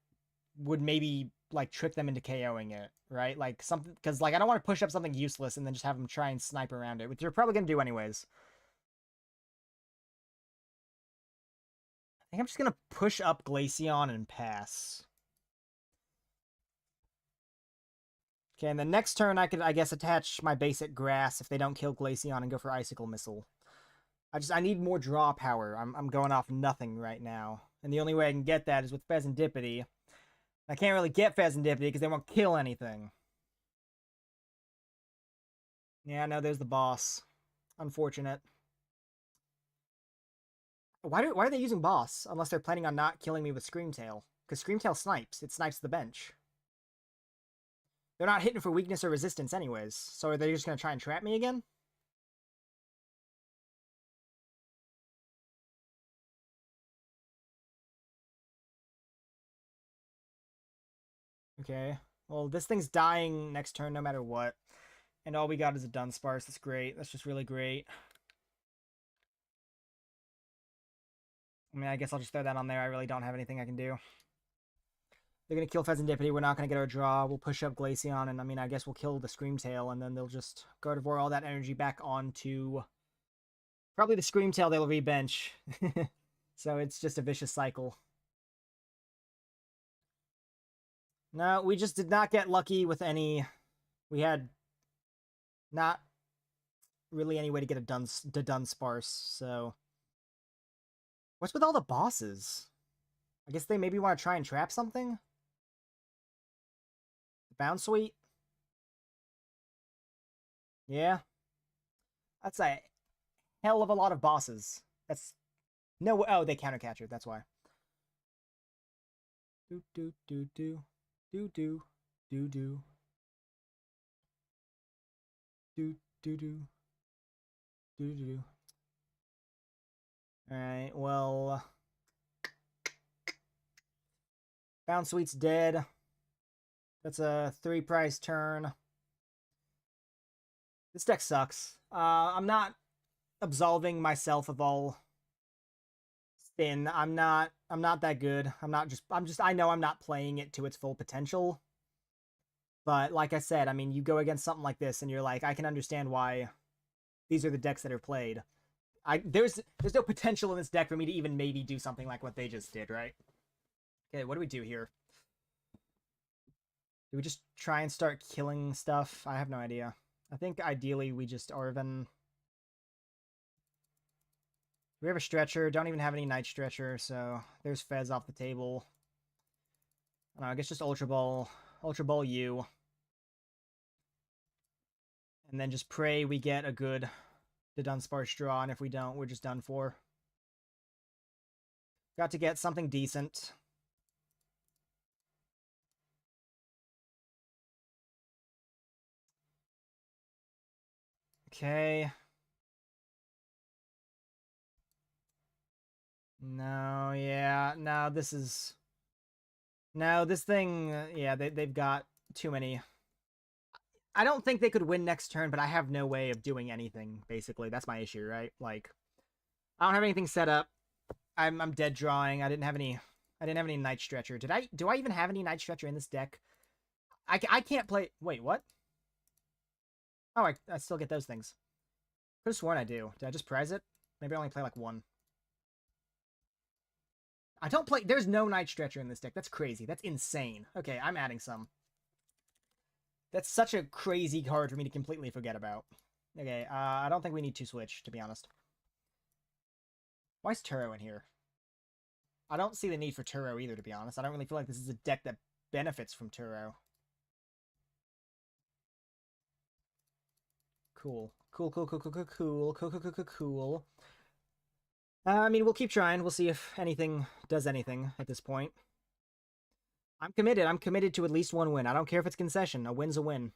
would maybe... like, trick them into KOing it, right? Like, something... Because, like, I don't want to push up something useless and then just have them try and snipe around it, which they're probably going to do anyways. think I'm just gonna push up Glaceon and pass. Okay, and the next turn I could, I guess, attach my basic grass if they don't kill Glaceon and go for Icicle Missile. I need more draw power. I'm going off nothing right now. And the only way I can get that is with Fezandipiti. I can't really get Fezandipiti because they won't kill anything. Yeah, no, there's the boss. Unfortunate. Why are they using boss? Unless they're planning on not killing me with Screamtail. Because Screamtail snipes. It snipes the bench. They're not hitting for weakness or resistance anyways. So are they just going to try and trap me again? Okay. Well, this thing's dying next turn no matter what. And all we got is a Dunsparce. That's great. That's just really great. I mean, I guess I'll just throw that on there. I really don't have anything I can do. They're going to kill Fezandipiti. We're not going to get our draw. We'll push up Glaceon, and I mean, I guess we'll kill the Screamtail, and then they'll just Gardevoir all that energy back onto... Probably the Screamtail they'll rebench. So it's just a vicious cycle. No, we just did not get lucky with any... We had not really any way to get a Dunsparce, so... What's with all the bosses? I guess they maybe want to try and trap something? Bounsweet? Yeah. That's a hell of a lot of bosses. That's... No, oh, they counter-catcher, that's why. Do-do-do-do. Do-do. Do-do. Do-do-do. Do-do-do. Alright, well... Bounsweet's dead. That's a 3-price turn. This deck sucks. I'm not absolving myself of all sin. I'm not that good. I know I'm not playing it to its full potential. But like I said, I mean, you go against something like this and you're like, I can understand why these are the decks that are played. There's no potential in this deck for me to even maybe do something like what they just did, right? Okay, what do we do here? Do we just try and start killing stuff? I have no idea. I think ideally we just Arven. We have a Stretcher. Don't even have any Night Stretcher, so there's Fez off the table. I don't know, I guess just Ultra Ball U. And then just pray we get a good Dunsparce draw, and if we don't, we're just done for. Got to get something decent. Okay. No, yeah, no, this is... No, this thing, yeah, they've got too many... I don't think they could win next turn, but I have no way of doing anything, basically. That's my issue, right? Like, I don't have anything set up. I'm dead drawing. I didn't have any Night Stretcher. Do I even have any Night Stretcher in this deck? I can't play... Wait, what? Oh, I still get those things. Could have sworn I do. Did I just prize it? Maybe I only play like one. I don't play... There's no Night Stretcher in this deck. That's crazy. That's insane. Okay, I'm adding some. That's such a crazy card for me to completely forget about. Okay, I don't think we need to switch, to be honest. Why is Turo in here? I don't see the need for Turo either, to be honest. I don't really feel like this is a deck that benefits from Turo. Cool. Cool. I mean, we'll keep trying. We'll see if anything does anything at this point. I'm committed. I'm committed to at least one win. I don't care if it's concession. A win's a win.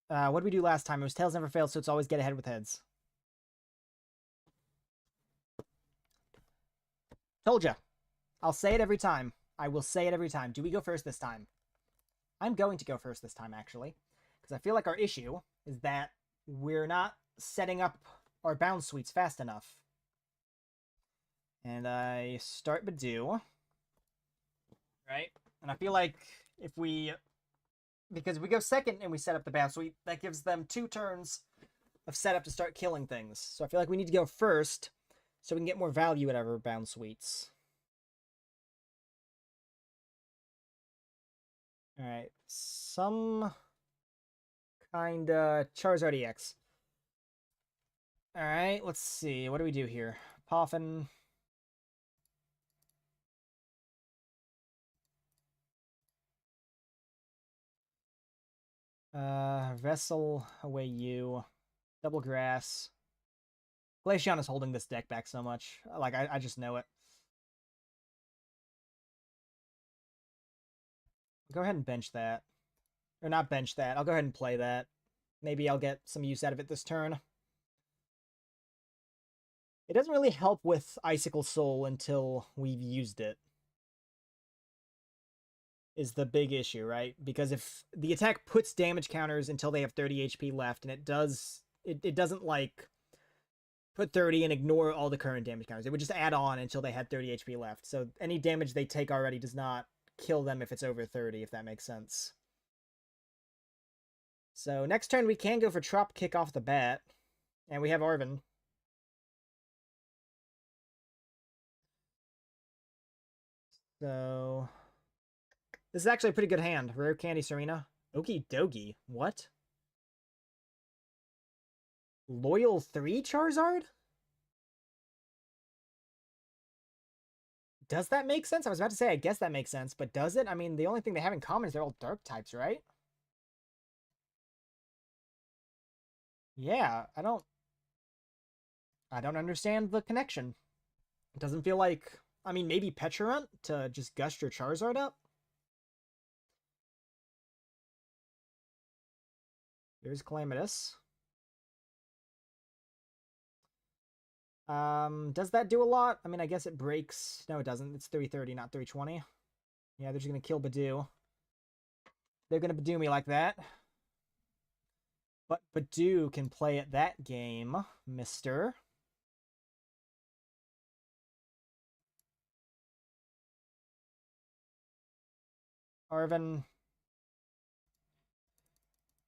What did we do last time? It was tails never failed, so it's always get ahead with heads. Told ya. I'll say it every time. I will say it every time. Do we go first this time? I'm going to go first this time, actually. Because I feel like our issue is that we're not setting up our Bounsweets fast enough. And I start Budew. Right? And I feel like if we... Because we go second and we set up the Bounsweet, that gives them 2 turns of setup to start killing things. So I feel like we need to go first so we can get more value out of our Bounsweets. Alright, some kinda Charizard EX. Alright, let's see. What do we do here? Poffin. Vessel, away you. Double Grass. Glaceon is holding this deck back so much. Like, I just know it. Go ahead and bench that. Or not bench that. I'll go ahead and play that. Maybe I'll get some use out of it this turn. It doesn't really help with Icicle Soul until we've used it. Is the big issue, right? Because if the attack puts damage counters until they have 30 HP left, and it doesn't like put 30 and ignore all the current damage counters. It would just add on until they had 30 HP left. So any damage they take already does not kill them if it's over 30, if that makes sense. So next turn we can go for Trop Kick off the bat. And we have Arven. So this is actually a pretty good hand. Rare Candy Tsareena. Okie dokie. What? Loyal 3 Charizard? Does that make sense? I was about to say, I guess that makes sense, but does it? I mean, the only thing they have in common is they're all dark types, right? Yeah, I don't understand the connection. It doesn't feel like... I mean, maybe Petulant to just gush your Charizard up? Here's Calamitous. Does that do a lot? I mean, I guess it breaks... No, it doesn't. It's 330, not 320. Yeah, they're just gonna kill Budew. They're gonna Budew me like that. But Budew can play at that game, mister. Arven.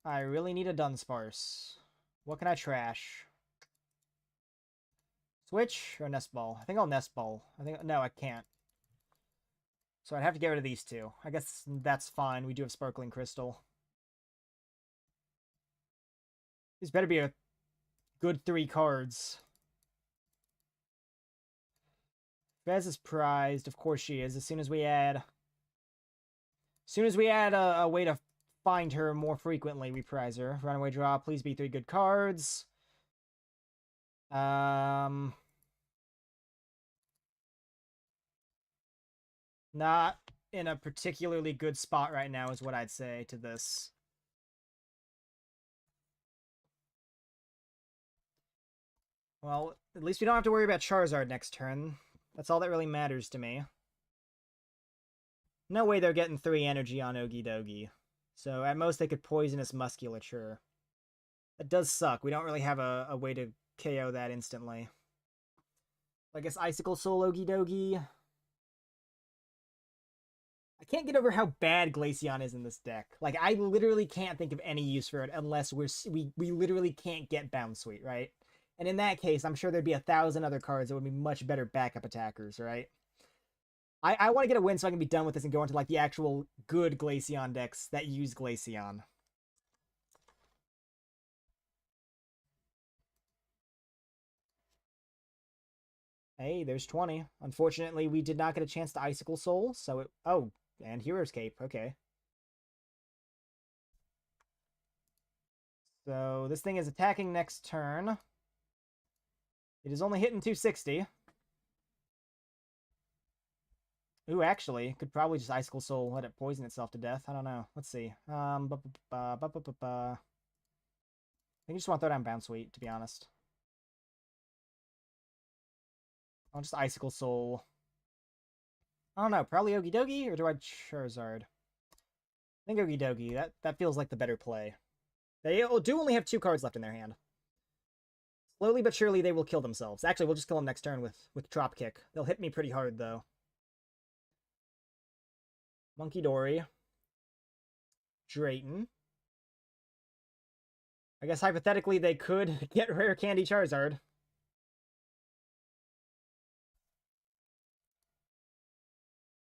I really need a Dunsparce. What can I trash? Switch or Nest Ball? I think I'll Nest Ball. No, I can't. So I'd have to get rid of these two. I guess that's fine. We do have Sparkling Crystal. These better be a good 3 cards. Fez is prized. Of course she is. As soon as we add a way to find her more frequently, we prize her. Runaway draw. Please be 3 good cards. Not in a particularly good spot right now is what I'd say to this. Well, at least we don't have to worry about Charizard next turn. That's all that really matters to me. No way they're getting 3 energy on Okie Dokie. So at most they could Poisonous Musculature. That does suck. We don't really have a way to KO that instantly. I guess Icicle Soul Okie Dokie. I can't get over how bad Glaceon is in this deck. Like, I literally can't think of any use for it unless we literally can't get Bounsweet, right? And in that case, I'm sure there'd be 1,000 other cards that would be much better backup attackers, right? I want to get a win so I can be done with this and go into, like, the actual good Glaceon decks that use Glaceon. Hey, there's 20. Unfortunately, we did not get a chance to Icicle Soul, so it... Oh, and Hero's Cape. Okay. So this thing is attacking next turn. It is only hitting 260. Ooh, actually, could probably just Icicle Soul, let it poison itself to death. I don't know. Let's see. I think I just want to throw down Bounsweet, to be honest. I'll just Icicle Soul. I don't know. Probably Okie Dokie, or do I Charizard? I think Okie Dokie. That feels like the better play. They do only have 2 cards left in their hand. Slowly but surely they will kill themselves. Actually, we'll just kill them next turn with Trop Kick. They'll hit me pretty hard, though. Monkey Dory. Drayton. I guess hypothetically they could get Rare Candy Charizard.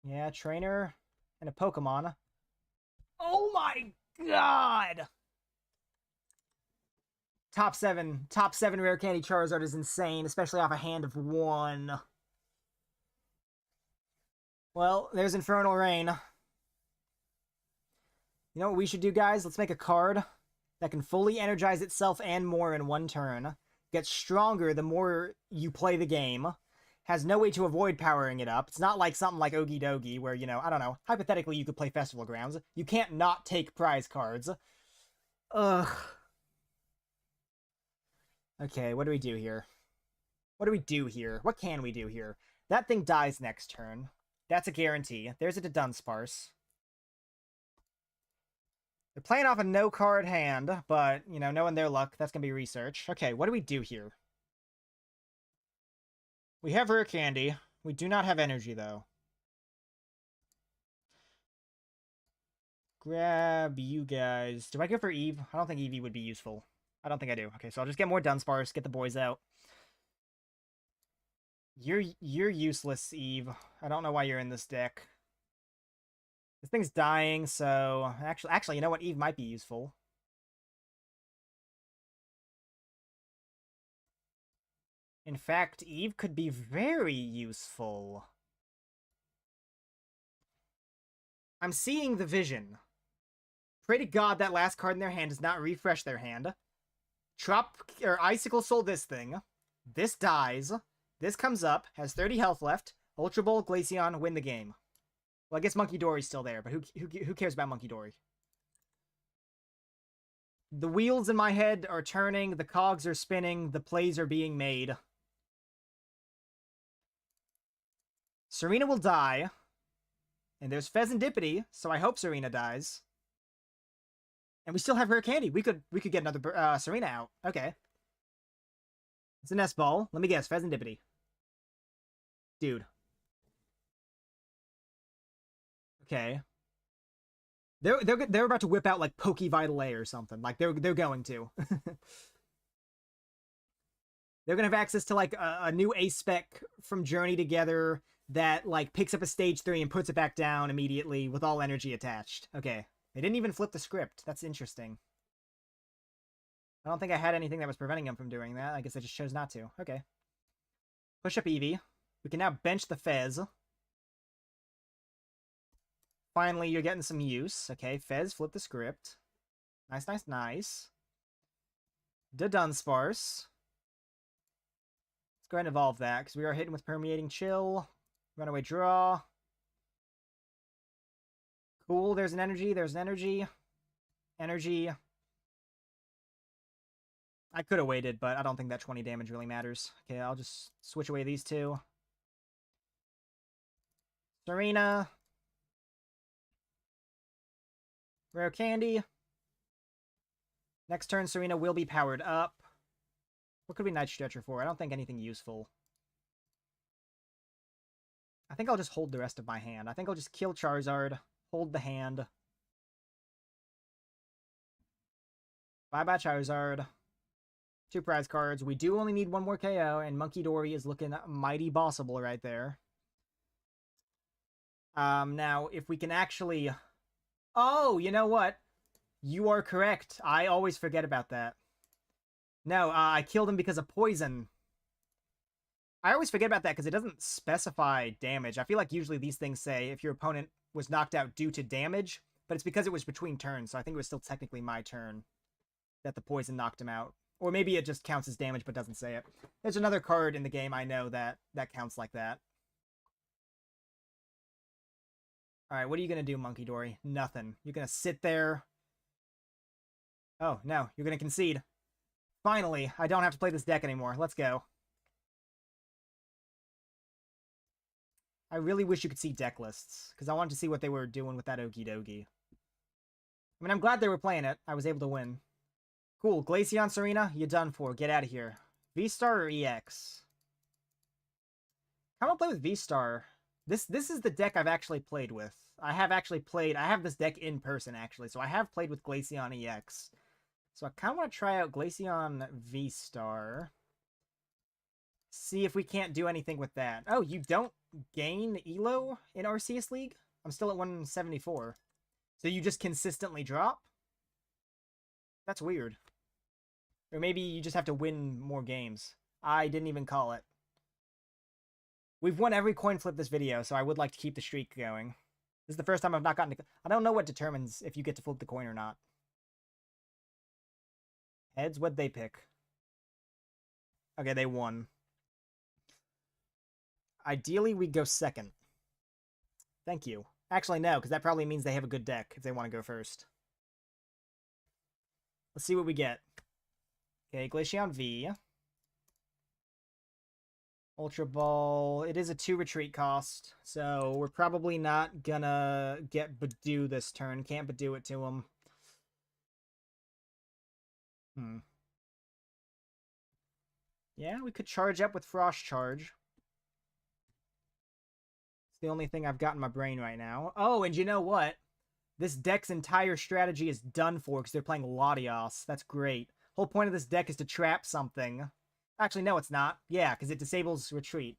Yeah, trainer and a Pokemon. Oh my god! Top 7 Rare Candy Charizard is insane, especially off a hand of 1. Well, there's Infernal Rain. You know what we should do, guys? Let's make a card that can fully energize itself and more in 1 turn. Gets stronger the more you play the game. Has no way to avoid powering it up. It's not like something like Okie Dokie where, you know, I don't know, hypothetically you could play Festival Grounds. You can't not take prize cards. Ugh. Okay, what do we do here? What do we do here? What can we do here? That thing dies next turn. That's a guarantee. There's a Dunsparce. They're playing off a no-card hand, but, you know, knowing their luck, that's going to be research. Okay, what do we do here? We have Rare Candy. We do not have energy, though. Grab you guys. Do I go for Eve? I don't think Eevee would be useful. I don't think I do. Okay, so I'll just get more Dunsparce, get the boys out. You're useless, Eve. I don't know why you're in this deck. This thing's dying, so... Actually, you know what? Eve might be useful. In fact, Eve could be very useful. I'm seeing the vision. Pray to God that last card in their hand does not refresh their hand. Icicle Soul this thing. This dies. This comes up, has 30 health left. Ultra Ball, Glaceon, win the game. Well, I guess Monkey Dory's still there, but who cares about Monkey Dory? The wheels in my head are turning, the cogs are spinning, the plays are being made. Tsareena will die. And there's Fezandipiti, so I hope Tsareena dies. And we still have Rare Candy. We could get another Tsareena out. Okay. It's a Nest Ball. Let me guess. Fezandipiti. Dude. Okay. They're about to whip out like Pokevital A or something. Like they're going to. They're gonna have access to like a new A spec from Journey Together that like picks up a stage 3 and puts it back down immediately with all energy attached. Okay. They didn't even flip the script. That's interesting. I don't think I had anything that was preventing them from doing that. I guess I just chose not to. Okay. Push up Eevee. We can now bench the Fez. Finally, you're getting some use. Okay, Fez, flip the script. Nice, nice, nice. Dudunsparce. Let's go ahead and evolve that, because we are hitting with Permeating Chill. Runaway Draw. Cool, there's an energy, there's an energy. Energy. I could have waited, but I don't think that 20 damage really matters. Okay, I'll just switch away these two. Tsareena. Rare Candy. Next turn, Tsareena will be powered up. What could we Night Stretcher for? I don't think anything useful. I think I'll just hold the rest of my hand. I think I'll just kill Charizard, hold the hand. Bye-bye, Charizard. 2 prize cards. We do only need 1 more KO, and Monkey Dory is looking mighty bossable right there. Now, if we can actually... Oh, you know what? You are correct. I always forget about that. No, I killed him because of poison. I always forget about that because it doesn't specify damage. I feel like usually these things say if your opponent was knocked out due to damage, but it's because it was between turns, so I think it was still technically my turn that the poison knocked him out. Or maybe it just counts as damage but doesn't say it. There's another card in the game I know that counts like that. Alright, what are you going to do, Monkey Dory? Nothing. You're going to sit there. Oh, no. You're going to concede. Finally, I don't have to play this deck anymore. Let's go. I really wish you could see deck lists, because I wanted to see what they were doing with that Okie Dokie. I mean, I'm glad they were playing it. I was able to win. Cool. Glaceon, Tsareena, you're done for. Get out of here. V-Star or EX? I want to play with V-Star. This is the deck I've actually played with. I have this deck in person, actually, so I have played with Glaceon EX. So I kind of want to try out Glaceon V-Star. See if we can't do anything with that. Oh, you don't gain Elo in Arceus League? I'm still at 174. So you just consistently drop? That's weird. Or maybe you just have to win more games. I didn't even call it. We've won every coin flip this video, so I would like to keep the streak going. This is the first time I've not gotten to... I don't know what determines if you get to flip the coin or not. Heads, what'd they pick? Okay, they won. Ideally, we go second. Thank you. Actually, no, because that probably means they have a good deck if they want to go first. Let's see what we get. Okay, Glaceon V. Ultra Ball. It is a 2 retreat cost, so we're probably not gonna get Budew this turn. Can't Budew it to him. Yeah, we could charge up with Frost Charge. It's the only thing I've got in my brain right now. Oh, and you know what? This deck's entire strategy is done for because they're playing Latios. That's great. Whole point of this deck is to trap something. Actually, no, it's not. Yeah, because it disables retreat.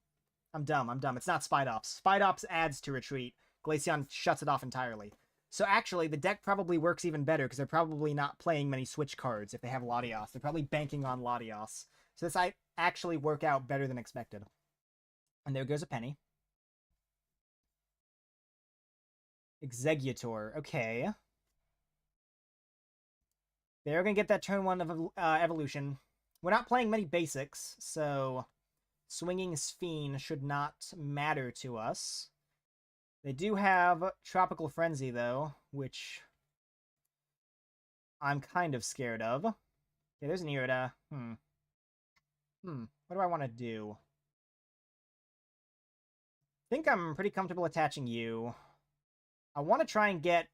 I'm dumb. It's not Spidops. Spidops adds to retreat. Glaceon shuts it off entirely. So actually, the deck probably works even better because they're probably not playing many switch cards if they have Latios. They're probably banking on Latios. So this might actually work out better than expected. And there goes a penny. Executor. Okay. They're going to get that turn 1 of evolution. We're not playing many basics, so swinging Sphene should not matter to us. They do have Tropical Frenzy, though, which I'm kind of scared of. Okay, there's an Irida. What do I want to do? I think I'm pretty comfortable attaching you. I want to try and get...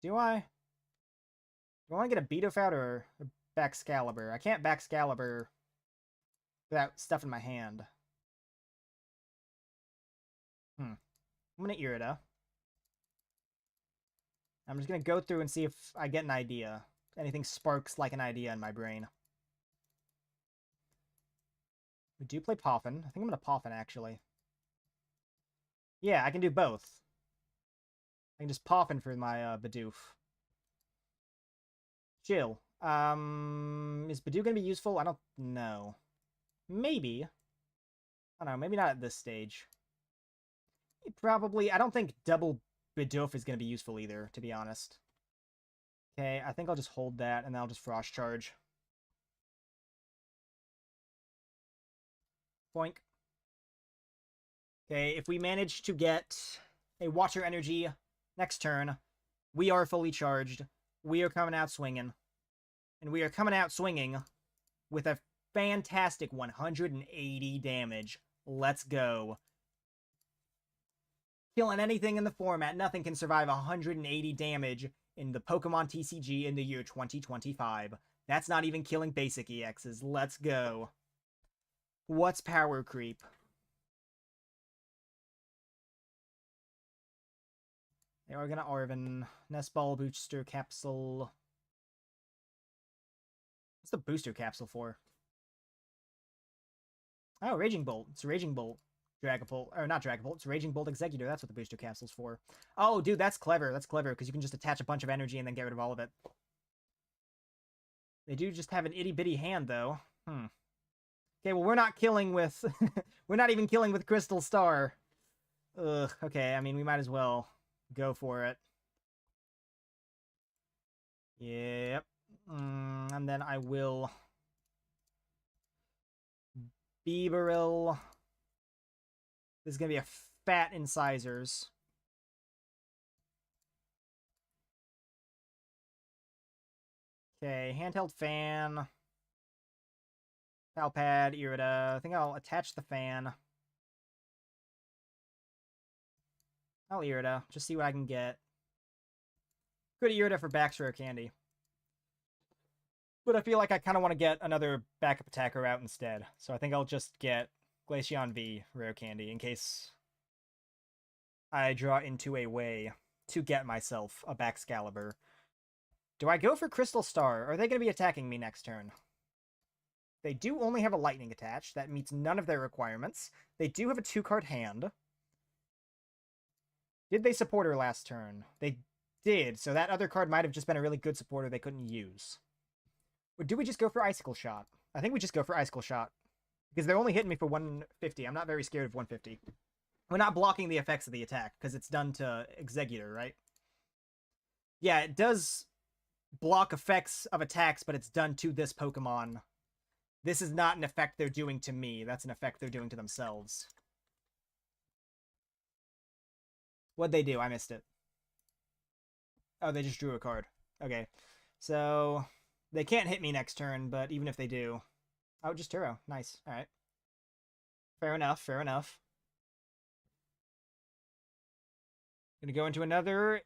Do I want to get a Beedoff out or a Baxcalibur? I can't Baxcalibur without stuff in my hand. I'm going to Irida. I'm just going to go through and see if I get an idea. Anything sparks like an idea in my brain. We do play Poffin. I think I'm going to Poffin, actually. Yeah, I can do both. I can just Poffin for my Bidoof. Chill. Is Budew going to be useful? I don't know. Maybe. I don't know. Maybe not at this stage. Probably. I don't think double Bidoof is going to be useful either, to be honest. Okay, I think I'll just hold that, and then I'll just Frost Charge. Boink. Okay, if we manage to get a Water Energy next turn, we are fully charged. We are coming out swinging. And we are coming out swinging with a fantastic 180 damage. Let's go. Killing anything in the format. Nothing can survive 180 damage in the Pokemon TCG in the year 2025. That's not even killing basic EXs. Let's go. What's Power Creep? They are gonna Arven. Nest Ball Booster Capsule. What's the booster capsule for? Oh, Raging Bolt. It's Raging Bolt. Dragapult. Or not Dragapult. It's Raging Bolt Executor. That's what the booster capsule's for. Oh, dude, that's clever. That's clever, because you can just attach a bunch of energy and then get rid of all of it. They do just have an itty-bitty hand, though. Okay, well, we're not killing with... we're not even killing with Crystal Star. Ugh, okay, I mean, we might as well go for it. Yep. And then I will... Beeberil. This is going to be a fat incisors. Okay, handheld fan. Palpad, Irida. I think I'll attach the fan. I'll Irida. Just see what I can get. Good Irida for Back's Rare Candy. But I feel like I kind of want to get another backup attacker out instead. So I think I'll just get Glaceon V Rare Candy in case I draw into a way to get myself a Baxcalibur. Do I go for Crystal Star? Or are they going to be attacking me next turn? They do only have a lightning attached. That meets none of their requirements. They do have a 2-card hand. Did they support her last turn? They did, so that other card might have just been a really good supporter they couldn't use. Or do we just go for Icicle Shot? I think we just go for Icicle Shot. Because they're only hitting me for 150. I'm not very scared of 150. We're not blocking the effects of the attack, because it's done to Exeggutor, right? Yeah, it does block effects of attacks, but it's done to this Pokemon. This is not an effect they're doing to me. That's an effect they're doing to themselves. What'd they do? I missed it. Oh, they just drew a card. Okay. So, they can't hit me next turn, but even if they do... Oh, just Turo. Nice. Alright. Fair enough, fair enough. Gonna go into another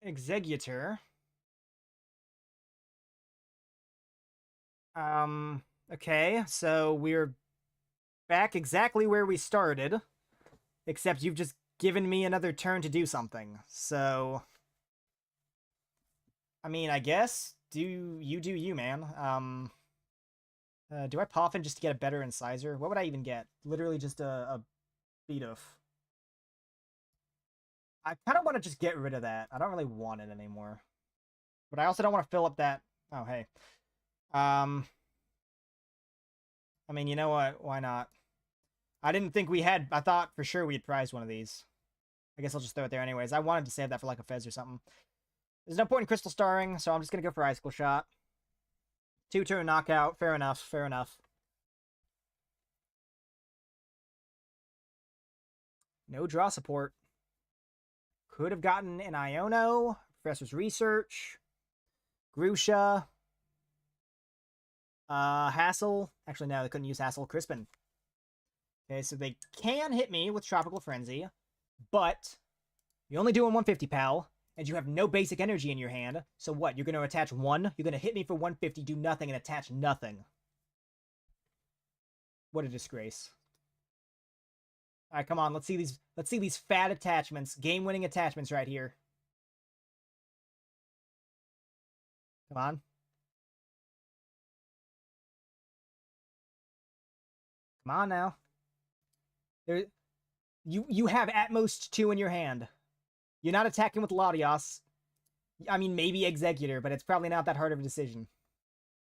Exeggutor. Okay, so we're back exactly where we started. Except you've just given me another turn to do something. So... I mean, I guess, do you, man. Do I Poffin just to get a better Incisor? What would I even get? Literally just a Bidoof. I kind of want to just get rid of that. I don't really want it anymore. But I also don't want to fill up that... Oh, hey. I mean, you know what? Why not? I didn't think we had... I thought for sure we had prized one of these. I guess I'll just throw it there anyways. I wanted to save that for like a Fez or something. There's no point in Crystal Starring, so I'm just going to go for Icicle Shot. 2-turn knockout. Fair enough. Fair enough. No draw support. Could have gotten an Iono, Professor's Research, Grusha, Hassel. Actually, no, they couldn't use Hassel. Crispin. Okay, so they can hit me with Tropical Frenzy, but you're only doing 150, pal, and you have no basic energy in your hand. So what? You're going to attach 1? You're going to hit me for 150, do nothing, and attach nothing. What a disgrace. All right, come on. Let's see these fat attachments, game-winning attachments right here. Come on. Come on now. You have at most 2 in your hand. You're not attacking with Latios. I mean, maybe Exeggutor, but it's probably not that hard of a decision.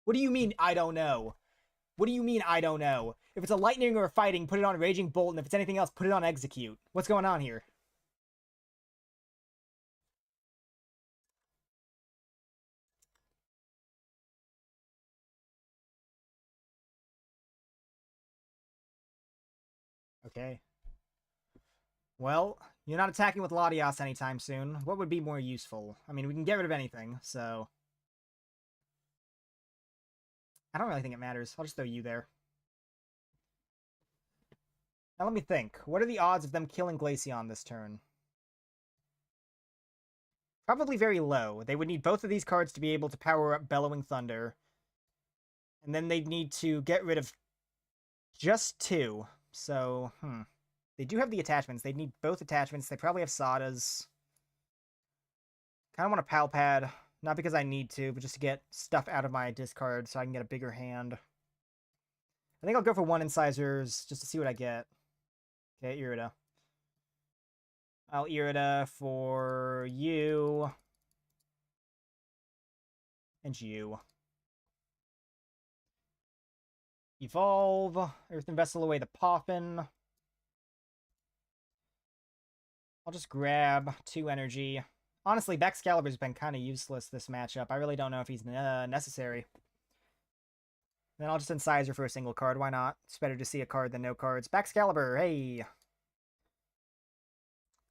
What do you mean, I don't know? What do you mean, I don't know? If it's a Lightning or a Fighting, put it on Raging Bolt, and if it's anything else, put it on Execute. What's going on here? Okay. Well, you're not attacking with Latios anytime soon. What would be more useful? I mean, we can get rid of anything, so... I don't really think it matters. I'll just throw you there. Now let me think. What are the odds of them killing Glaceon this turn? Probably very low. They would need both of these cards to be able to power up Bellowing Thunder. And then they'd need to get rid of just 2. So, They do have the attachments. They'd need both attachments. They probably have Sadas. Kind of want a Pal Pad. Not because I need to, but just to get stuff out of my discard so I can get a bigger hand. I think I'll go for 1 Incisors just to see what I get. Okay, Irida. I'll Irida for you. And you. Evolve. Earthen Vessel away the Poffin. I'll just grab 2 energy. Honestly, Baxcalibur's been kind of useless this matchup. I really don't know if he's necessary. Then I'll just Incisor for a single card. Why not? It's better to see a card than no cards. Baxcalibur, hey!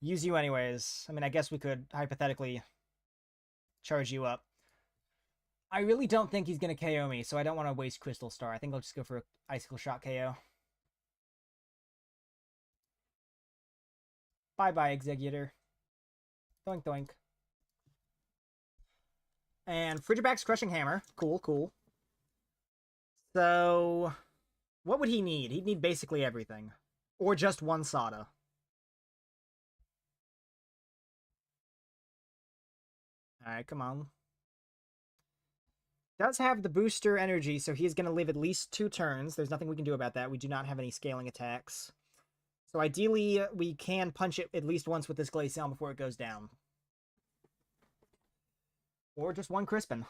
Use you anyways. I mean, I guess we could hypothetically charge you up. I really don't think he's going to KO me, so I don't want to waste Crystal Star. I think I'll just go for an Icicle Shot KO. Bye-bye, Exeggutor. Doink, doink. And Frigiback's Crushing Hammer. Cool, cool. So, what would he need? He'd need basically everything. Or just 1 Sada. Alright, come on. Does have the booster energy, so he's going to live at least 2 turns. There's nothing we can do about that. We do not have any scaling attacks. So ideally, we can punch it at least once with this Glaceon before it goes down. Or just one Crispin.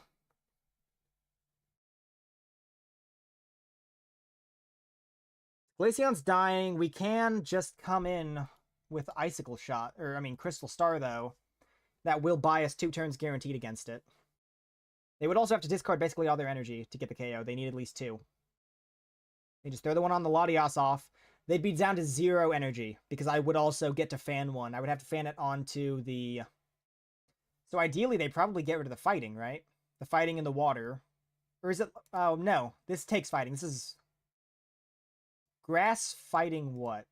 Glaceon's dying. We can just come in with Icicle Shot. Or, I mean, Crystal Star, though. That will buy us 2 turns guaranteed against it. They would also have to discard basically all their energy to get the KO. They need at least 2. They just throw the one on the Latias off. They'd be down to 0 energy, because I would also get to fan one. I would have to fan it onto the... So ideally, they probably get rid of the fighting, right? The fighting in the water. Or is it... Oh, no. This takes fighting. This is... Grass fighting what?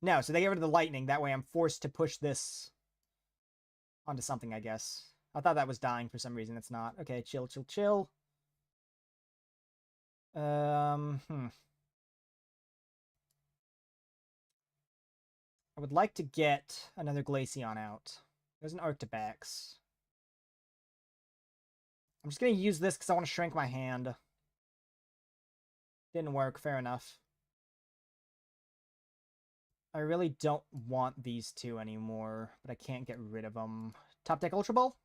No, so they get rid of the lightning. That way I'm forced to push this onto something, I guess. I thought that was dying for some reason. It's not. Okay, chill, chill, chill. I would like to get another Glaceon out. There's an Arctibax. I'm just going to use this because I want to shrink my hand. Didn't work. Fair enough. I really don't want these 2 anymore, but I can't get rid of them. Top deck Ultra Ball?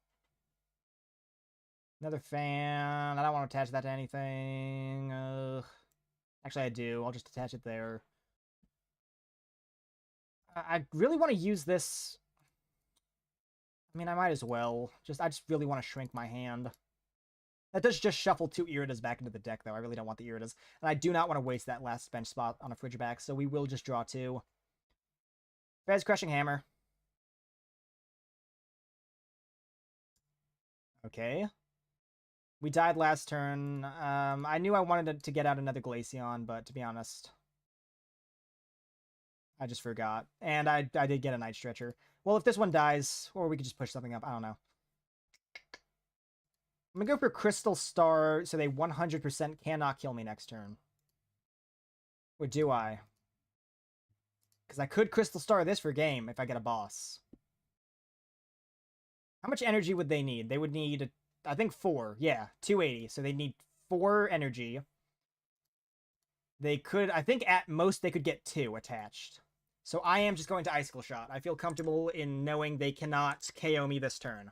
Another fan. I don't want to attach that to anything. Actually, I do. I'll just attach it there. I really want to use this. I mean, I might as well. I just really want to shrink my hand. That does just shuffle 2 Iridas back into the deck, though. I really don't want the Iridas. And I do not want to waste that last bench spot on a Frigibax, so we will just draw 2. Fez Crushing Hammer. Okay. We died last turn. I knew I wanted to get out another Glaceon, but to be honest, I just forgot. And I did get a Night Stretcher. Well, if this one dies, or we could just push something up. I don't know. I'm going to go for Crystal Star, so they 100% cannot kill me next turn. Or do I? Because I could Crystal Star this for game if I get a boss. How much energy would they need? They would need, I think, 4. Yeah, 280. So they need 4 energy. They could, I think at most they could get 2 attached. So I am just going to Icicle Shot. I feel comfortable in knowing they cannot KO me this turn.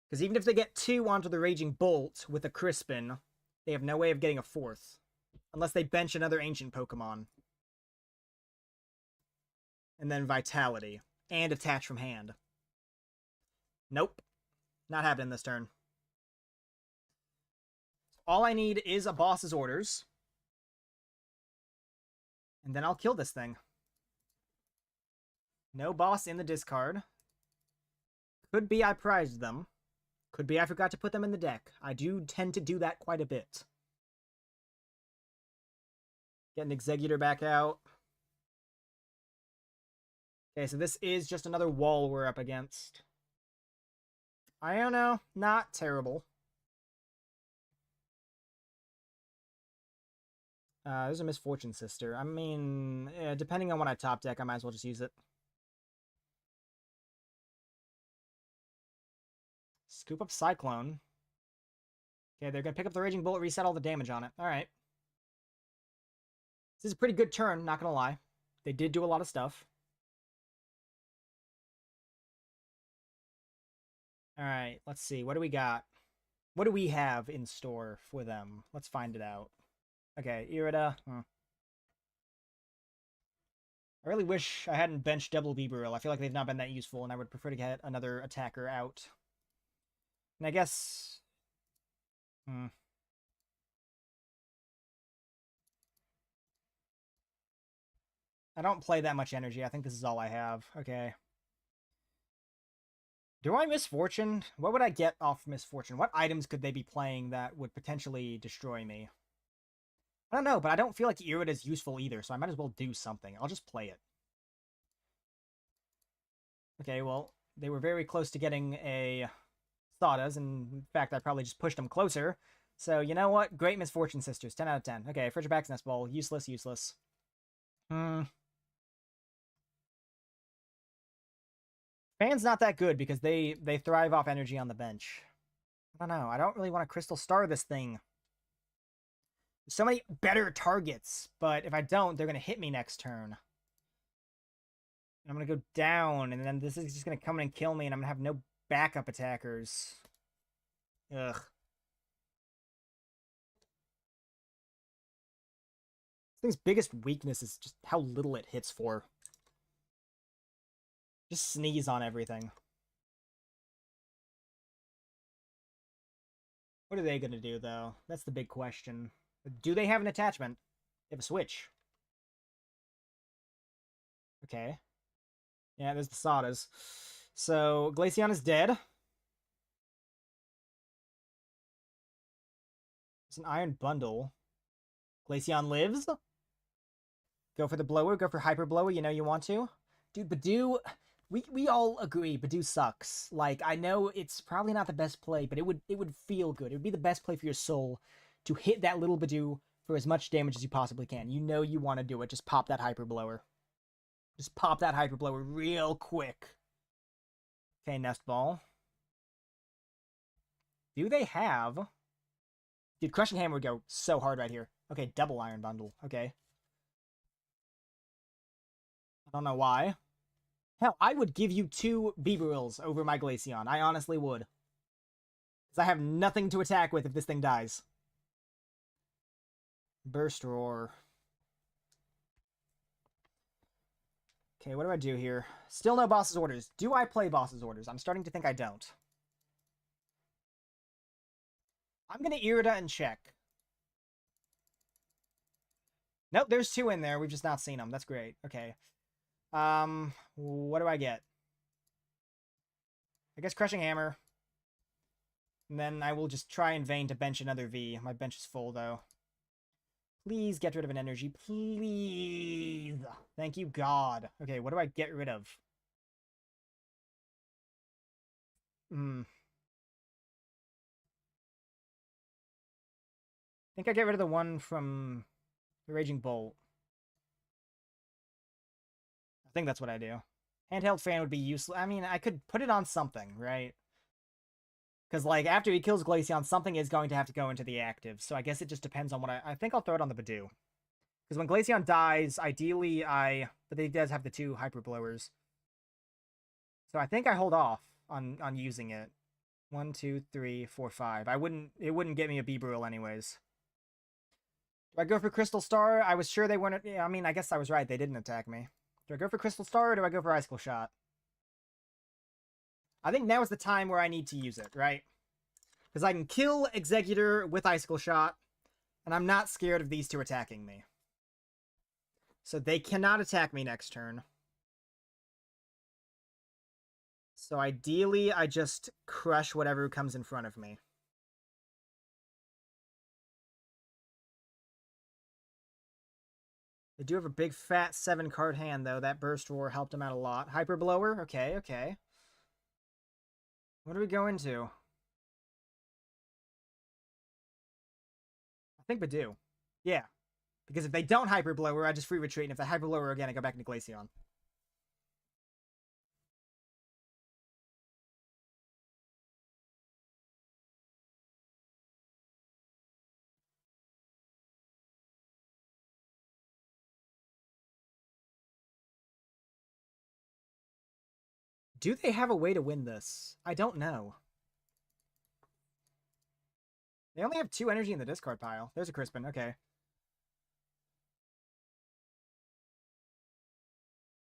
Because even if they get 2 onto the Raging Bolt with a Crispin, they have no way of getting a 4th. Unless they bench another ancient Pokemon. And then Vitality. And attach from hand. Nope. Not happening this turn. All I need is a boss's orders. And then I'll kill this thing. No boss in the discard. Could be I prized them. Could be I forgot to put them in the deck. I do tend to do that quite a bit. Get an Executor back out. Okay, so this is just another wall we're up against. Iono, not terrible. There's a Misfortune Sister. I mean, depending on what I top deck, I might as well just use it. Scoop up Cyclone. Okay, they're going to pick up the Raging Bullet, reset all the damage on it. Alright. This is a pretty good turn, not going to lie. They did do a lot of stuff. Alright, let's see. What do we got? What do we have in store for them? Let's find it out. Okay, Irida. I really wish I hadn't benched Double Beebrill. I feel like they've not been that useful, and I would prefer to get another attacker out. And I guess... I don't play that much energy. I think this is all I have. Okay. Do I Misfortune? What would I get off Misfortune? What items could they be playing that would potentially destroy me? I don't know, but I don't feel like Irida is useful either, so I might as well do something. I'll just play it. Okay, well, they were very close to getting a Thoughtas, and in fact, I probably just pushed them closer. So, you know what? Great Misfortune Sisters. 10 out of 10. Okay, Frigibax, Nest Ball. Useless, useless. Fan's not that good because they thrive off energy on the bench. I don't know. I don't really want to Crystal Star this thing. There's so many better targets, but if I don't, they're going to hit me next turn. I'm going to go down, and then this is just going to come in and kill me, and I'm going to have no backup attackers. Ugh. This thing's biggest weakness is just how little it hits for. Just sneeze on everything. What are they going to do, though? That's the big question. Do they have an attachment? They have a switch. Okay. Yeah, there's the Sadas. So, Glaceon is dead. It's an Iron Bundle. Glaceon lives. Go for the blower. Go for Hyper Blower. You know you want to. Dude, Budew... We all agree Budew sucks. Like, I know it's probably not the best play, but it would feel good. It would be the best play for your soul to hit that little Budew for as much damage as you possibly can. You know you want to do it. Just pop that Hyper Blower. Just pop that Hyper Blower real quick. Okay, Nest Ball. Do they have... Dude, Crushing Hammer would go so hard right here. Okay, double Iron Bundle. Okay. I don't know why. Hell, I would give you 2 Beeberills over my Glaceon. I honestly would. Because I have nothing to attack with if this thing dies. Burst Roar. Okay, what do I do here? Still no Boss's Orders. Do I play Boss's Orders? I'm starting to think I don't. I'm going to Irida and check. Nope, there's 2 in there. We've just not seen them. That's great. Okay. What do I get? I guess Crushing Hammer. And then I will just try in vain to bench another V. My bench is full, though. Please get rid of an energy. Please. Thank you, God. Okay, what do I get rid of? I think I get rid of the one from the Raging Bolt. I think that's what I do. Handheld Fan would be useless. I mean, I could put it on something, right? Because, like, after he kills Glaceon, something is going to have to go into the active. So I guess it just depends on what I think I'll throw it on the Budew. Because when Glaceon dies, ideally but he does have the 2 Hyper Blowers. So I think I hold off on using it. 1, 2, 3, 4, 5. It wouldn't get me a Beeberyl anyways. Do I go for Crystal Star? I was sure they weren't... I mean, I guess I was right. They didn't attack me. Do I go for Crystal Star or do I go for Icicle Shot? I think now is the time where I need to use it, right? Because I can kill Exeggutor with Icicle Shot, and I'm not scared of these 2 attacking me. So they cannot attack me next turn. So ideally, I just crush whatever comes in front of me. They do have a big fat 7-card hand, though. That Burst Roar helped him out a lot. Hyper Blower? Okay, okay. What do we go into? I think Budew. Yeah. Because if they don't Hyper Blower, I just free retreat, and if they Hyper Blower again, I go back into Glaceon. Do they have a way to win this? I don't know. They only have 2 energy in the discard pile. There's a Crispin, okay.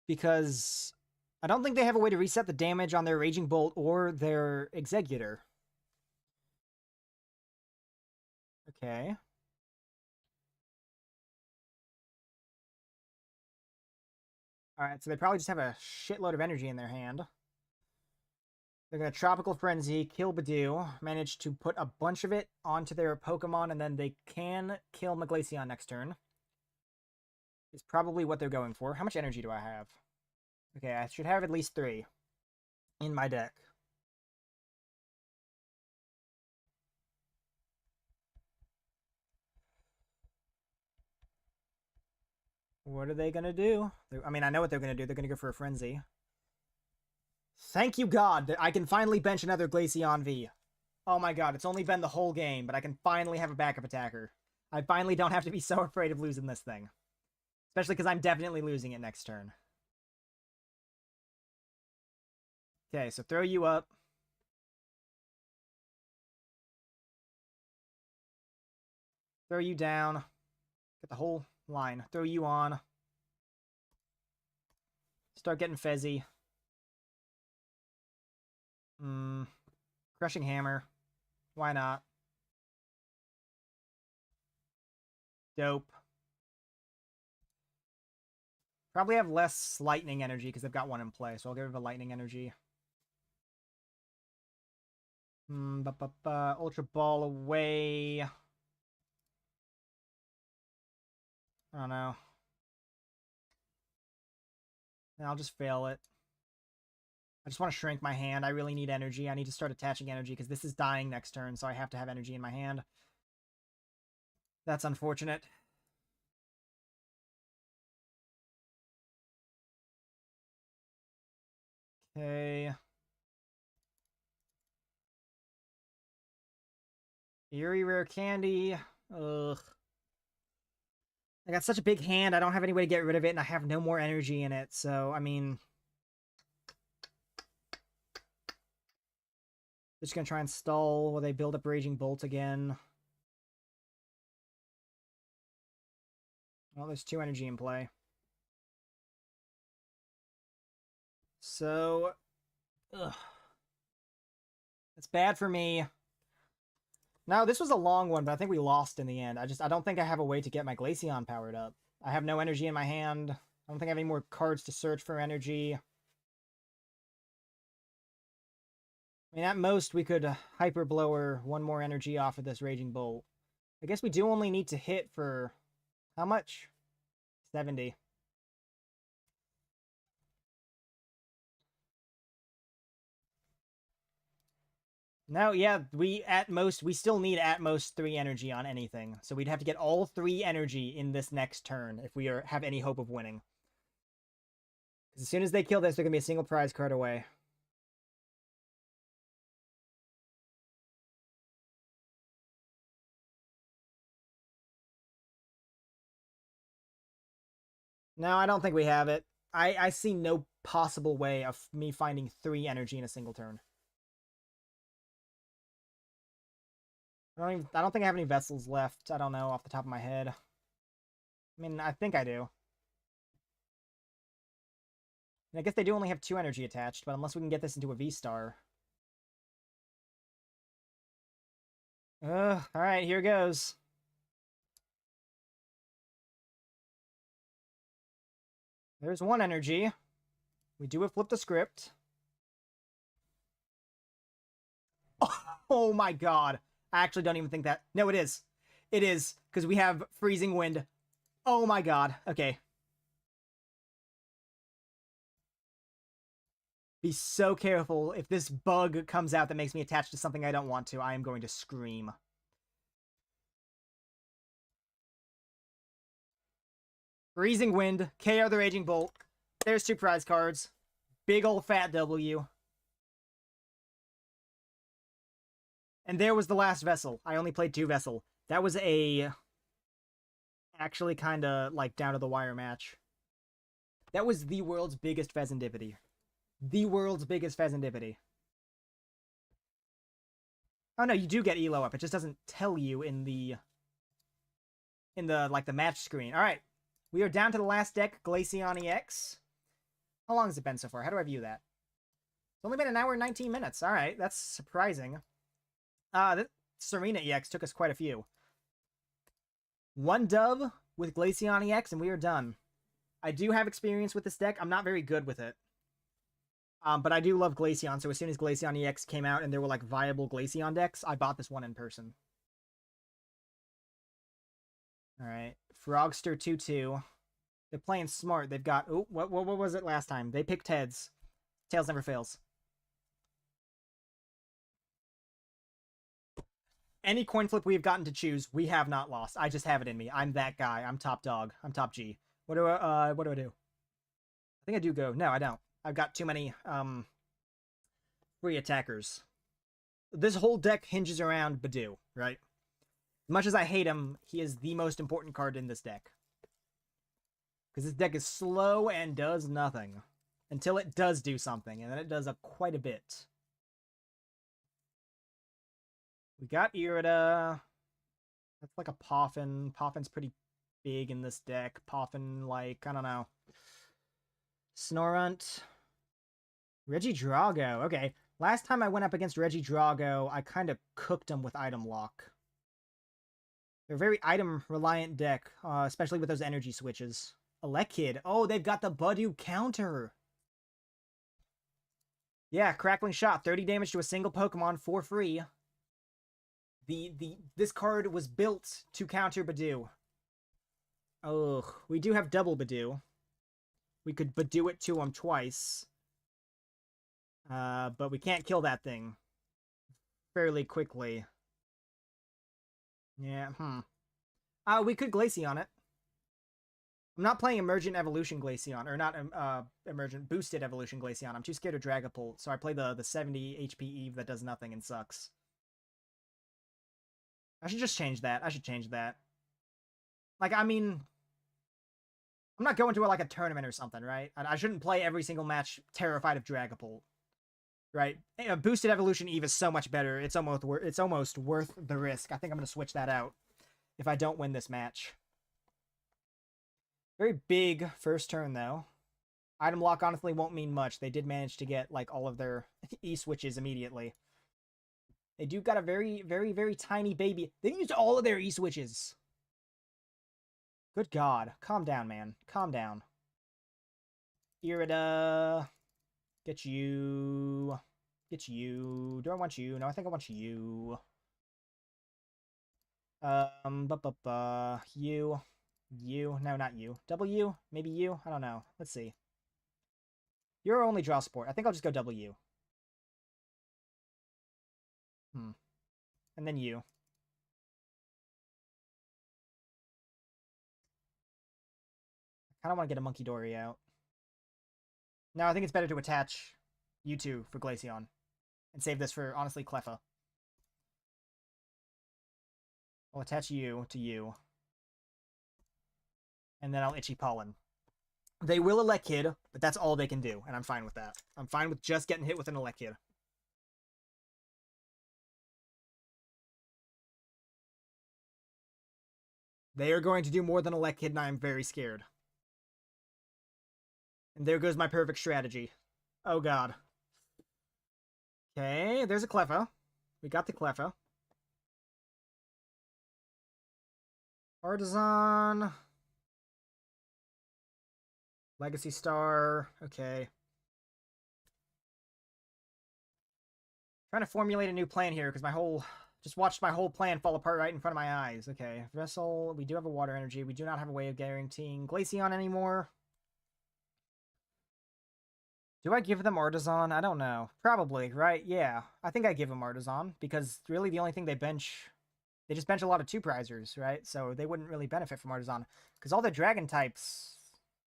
Because I don't think they have a way to reset the damage on their Raging Bolt or their Exeggutor. Okay. Alright, so they probably just have a shitload of energy in their hand. They're going to Tropical Frenzy, kill Budew, manage to put a bunch of it onto their Pokemon, and then they can kill Glaceon next turn. Is probably what they're going for. How much energy do I have? Okay, I should have at least 3 in my deck. What are they going to do? I mean, I know what they're going to do. They're going to go for a Frenzy. Thank you, God, that I can finally bench another Glaceon V. Oh my god, it's only been the whole game, but I can finally have a backup attacker. I finally don't have to be so afraid of losing this thing. Especially because I'm definitely losing it next turn. Okay, so throw you up. Throw you down. Get the whole line. Throw you on. Start getting Fezzy. Crushing Hammer. Why not? Dope. Probably have less lightning energy because they've got one in play, so I'll give it a lightning energy. Ultra Ball away. I don't know. And I'll just fail it. I just want to shrink my hand. I really need energy. I need to start attaching energy because this is dying next turn, so I have to have energy in my hand. That's unfortunate. Okay. Eerie Rare Candy. Ugh. I got such a big hand, I don't have any way to get rid of it, and I have no more energy in it, so, I mean... Just gonna try and stall while they build up Raging Bolt again. Well, there's 2 energy in play. So... Ugh. It's bad for me. No, this was a long one, but I think we lost in the end. I don't think I have a way to get my Glaceon powered up. I have no energy in my hand. I don't think I have any more cards to search for energy. I mean, at most, we could Hyper Blower 1 more energy off of this Raging Bolt. I guess we do only need to hit for... How much? 70. No, yeah, we still need at most 3 energy on anything. So we'd have to get all 3 energy in this next turn if we have any hope of winning. Because as soon as they kill this, they're going to be a single prize card away. No, I don't think we have it. I see no possible way of me finding 3 energy in a single turn. I don't think I have any vessels left. I don't know off the top of my head. I mean, I think I do. And I guess they do only have 2 energy attached, but unless we can get this into a V-Star. Alright, here goes. There's 1 energy. We do have Flip the Script. Oh my god. I actually don't even think that... No, it is. It is, because we have Freezing Wind. Oh my god. Okay. Be so careful. If this bug comes out that makes me attached to something I don't want to, I am going to scream. Freezing Wind, KO the Raging Bolt. There's 2 prize cards. Big ol' fat W. And there was the last Vessel. I only played 2 Vessel. That was a... actually kind of, like, down-to-the-wire match. That was the world's biggest Fezandipiti. The world's biggest Fezandipiti. Oh, no, you do get Elo up. It just doesn't tell you in the, like, the match screen. Alright. We are down to the last deck, Glaceon EX. How long has it been so far? How do I view that? It's only been 1 hour and 19 minutes. Alright, that's surprising. Tsareena EX took us quite a few. 1 dub with Glaceon EX, and we are done. I do have experience with this deck. I'm not very good with it. But I do love Glaceon, so as soon as Glaceon EX came out and there were, like, viable Glaceon decks, I bought this one in person. Alright. Frogster 2-2. They're playing smart. They've got... Oh, what was it last time? They picked heads. Tails never fails. Any coin flip we've gotten to choose, we have not lost. I just have it in me. I'm that guy. I'm top dog. I'm top G. What do I do? I think I do go. No, I don't. I've got too many free attackers. This whole deck hinges around Budew, right? As much as I hate him, he is the most important card in this deck. Because this deck is slow and does nothing. Until it does do something, and then it does quite a bit. We got Irida. That's like a Poffin. Poffin's pretty big in this deck. Poffin, like, I don't know. Snorunt. Regidrago. Okay. Last time I went up against Regidrago, I kind of cooked him with item lock. They're a very item-reliant deck, especially with those energy switches. Elekid. Oh, they've got the Budew counter. Yeah, Crackling Shot. 30 damage to a single Pokemon for free. This card was built to counter Budew. Ugh. We do have double Budew. We could Budew it to him twice. But we can't kill that thing fairly quickly. Yeah, we could Glaceon it. I'm not playing Emergent Evolution Glaceon, or not Emergent Boosted Evolution Glaceon. I'm too scared of Dragapult, so I play the 70 HP Eve that does nothing and sucks. I should just change that. I should change that. Like, I mean, I'm not going to like a tournament or something, right? I shouldn't play every single match terrified of Dragapult. Right? Boosted Evolution Eve is so much better. It's almost worth the risk. I think I'm going to switch that out if I don't win this match. Very big first turn, though. Item lock honestly won't mean much. They did manage to get, like, all of their E-switches immediately. They do got a very, very, very tiny baby. They used all of their E-switches. Good God. Calm down, man. Calm down. Irida. Get you. Get you. Do I want you? No, I think I want you. You. You. No, not you. W? Maybe you? I don't know. Let's see. You're only draw support. I think I'll just go W. And then you. I kind of want to get a Monkey Dory out. No, I think it's better to attach you two for Glaceon. And save this for, honestly, Cleffa. I'll attach you to you. And then I'll Itchy Pollen. They will Elekid, but that's all they can do, and I'm fine with that. I'm fine with just getting hit with an Elekid. They are going to do more than Elekid, and I am very scared. And there goes my perfect strategy. Oh god. Okay, there's a Cleffa. We got the Cleffa. Artisan. Legacy Star. Okay. Trying to formulate a new plan here, because my whole... Just watched my whole plan fall apart right in front of my eyes. Okay, Vessel. We do have a Water Energy. We do not have a way of guaranteeing Glaceon anymore. Do I give them Artisan? I don't know. Probably, right? Yeah. I think I give them Artisan, because really the only thing they bench... They just bench a lot of 2-prizers, right? So they wouldn't really benefit from Artisan. Because all the Dragon types...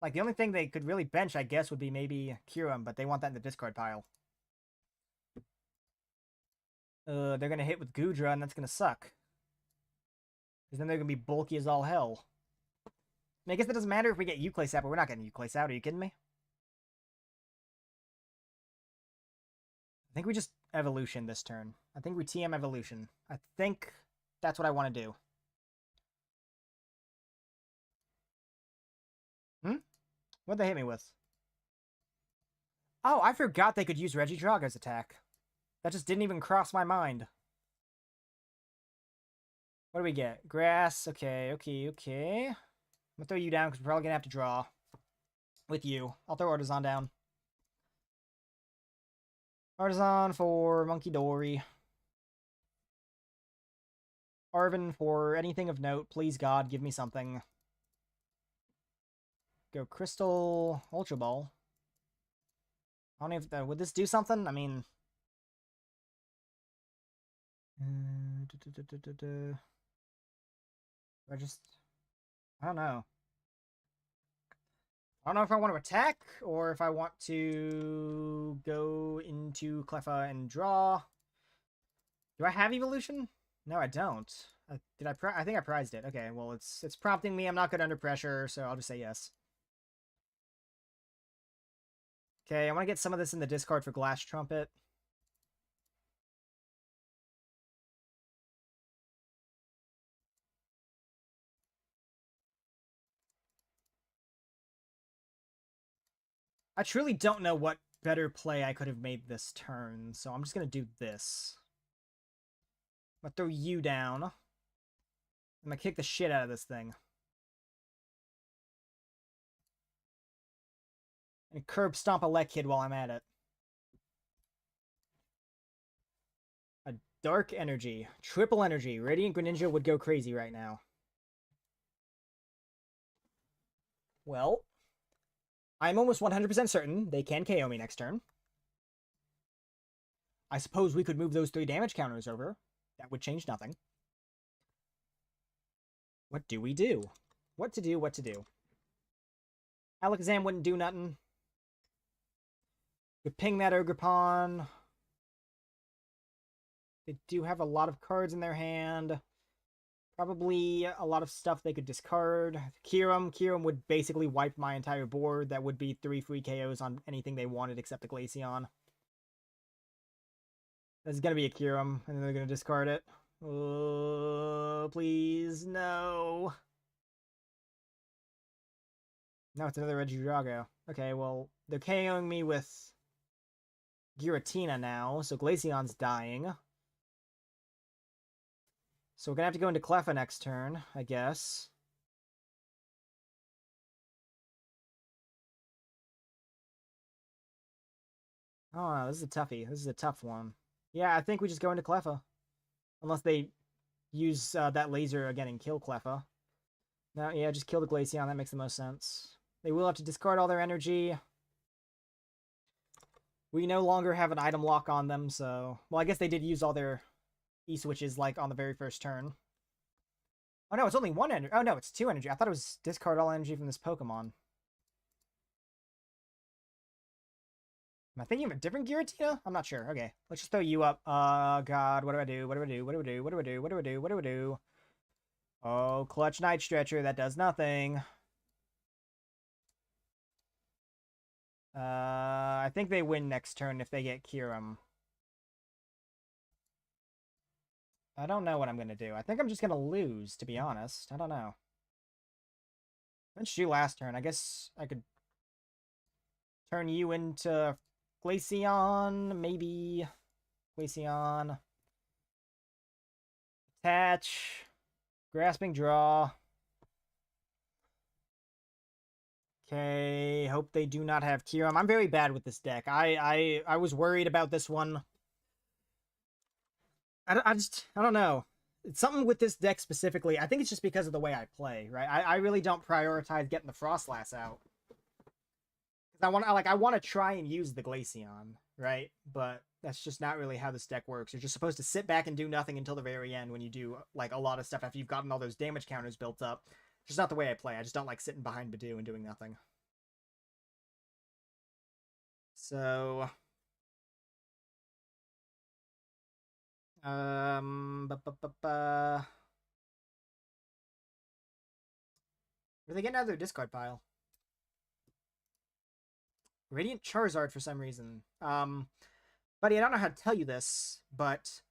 Like, the only thing they could really bench, I guess, would be maybe Kyurem, but they want that in the discard pile. They're going to hit with Goodra, and that's going to suck. Because then they're going to be bulky as all hell. I mean, I guess it doesn't matter if we get Uclase out, but we're not getting Uclase out. Are you kidding me? I think we just Evolution this turn. I think we TM Evolution. I think that's what I want to do. What'd they hit me with? Oh, I forgot they could use Regidrago's attack. That just didn't even cross my mind. What do we get? Grass. Okay. I'm gonna throw you down because we're probably gonna have to draw with you. I'll throw Artisan down. Artisan for Monkey Dory. Arven for anything of note. Please, God, give me something. Go Crystal Ultra Ball. I don't know if would this do something? I mean, I don't know. I don't know if I want to attack or if I want to go into into Cleffa and draw. Do I have evolution? No, I don't. Did I? I think I prized it. Okay, well, it's prompting me. I'm not good under pressure, so I'll just say yes. Okay, I want to get some of this in the discard for Glass Trumpet. I truly don't know what better play I could have made this turn, so I'm just going to do this. I'm going to throw you down. I'm going to kick the shit out of this thing. And curb stomp a Let Kid while I'm at it. A Dark Energy. Triple Energy. Radiant Greninja would go crazy right now. Well, I'm almost 100% certain they can KO me next turn. I suppose we could move those 3 damage counters over. That would change nothing. What do we do? What to do, what to do. Alakazam wouldn't do nothing. Could ping that Ogerpon. They do have a lot of cards in their hand. Probably a lot of stuff they could discard. Kyurem would basically wipe my entire board. That would be 3 free KOs on anything they wanted except the Glaceon. There's gonna be a Kyurem, and then they're gonna discard it. Oh, please, no. Now it's another Regidrago. Okay, well, they're KOing me with Giratina now, so Glaceon's dying. So we're gonna have to go into Cleffa next turn, I guess. Oh, this is a toughie. This is a tough one. Yeah, I think we just go into Cleffa. Unless they use that laser again and kill Cleffa. No, yeah, just kill the Glaceon. That makes the most sense. They will have to discard all their energy. We no longer have an item lock on them, so... Well, I guess they did use all their E-switches, like, on the very first turn. Oh, no, it's only 1 energy. Oh, no, it's 2 energy. I thought it was discard all energy from this Pokemon. Am I thinking of a different Giratina? I'm not sure. Okay, let's just throw you up. God, what do I do? What do I do? What do I do? What do I do? What do I do? What do I do? Oh, clutch Night Stretcher. That does nothing. I think they win next turn if they get Kyurem. I don't know what I'm going to do. I think I'm just going to lose, to be honest. I don't know. Let's do last turn. I guess I could turn you into Glaceon, maybe. Glaceon. Attach. Grasping Draw. Okay, hope they do not have Kyurem. I'm very bad with this deck. I was worried about this one. I don't know. It's something with this deck specifically. I think it's just because of the way I play, right? I really don't prioritize getting the Frostlass out. Because I want to try and use the Glaceon, right? But that's just not really how this deck works. You're just supposed to sit back and do nothing until the very end when you do like a lot of stuff after you've gotten all those damage counters built up. It's just not the way I play. I just don't like sitting behind Budew and doing nothing. So... Are they getting out of their discard pile? Radiant Charizard for some reason. Buddy, I don't know how to tell you this, but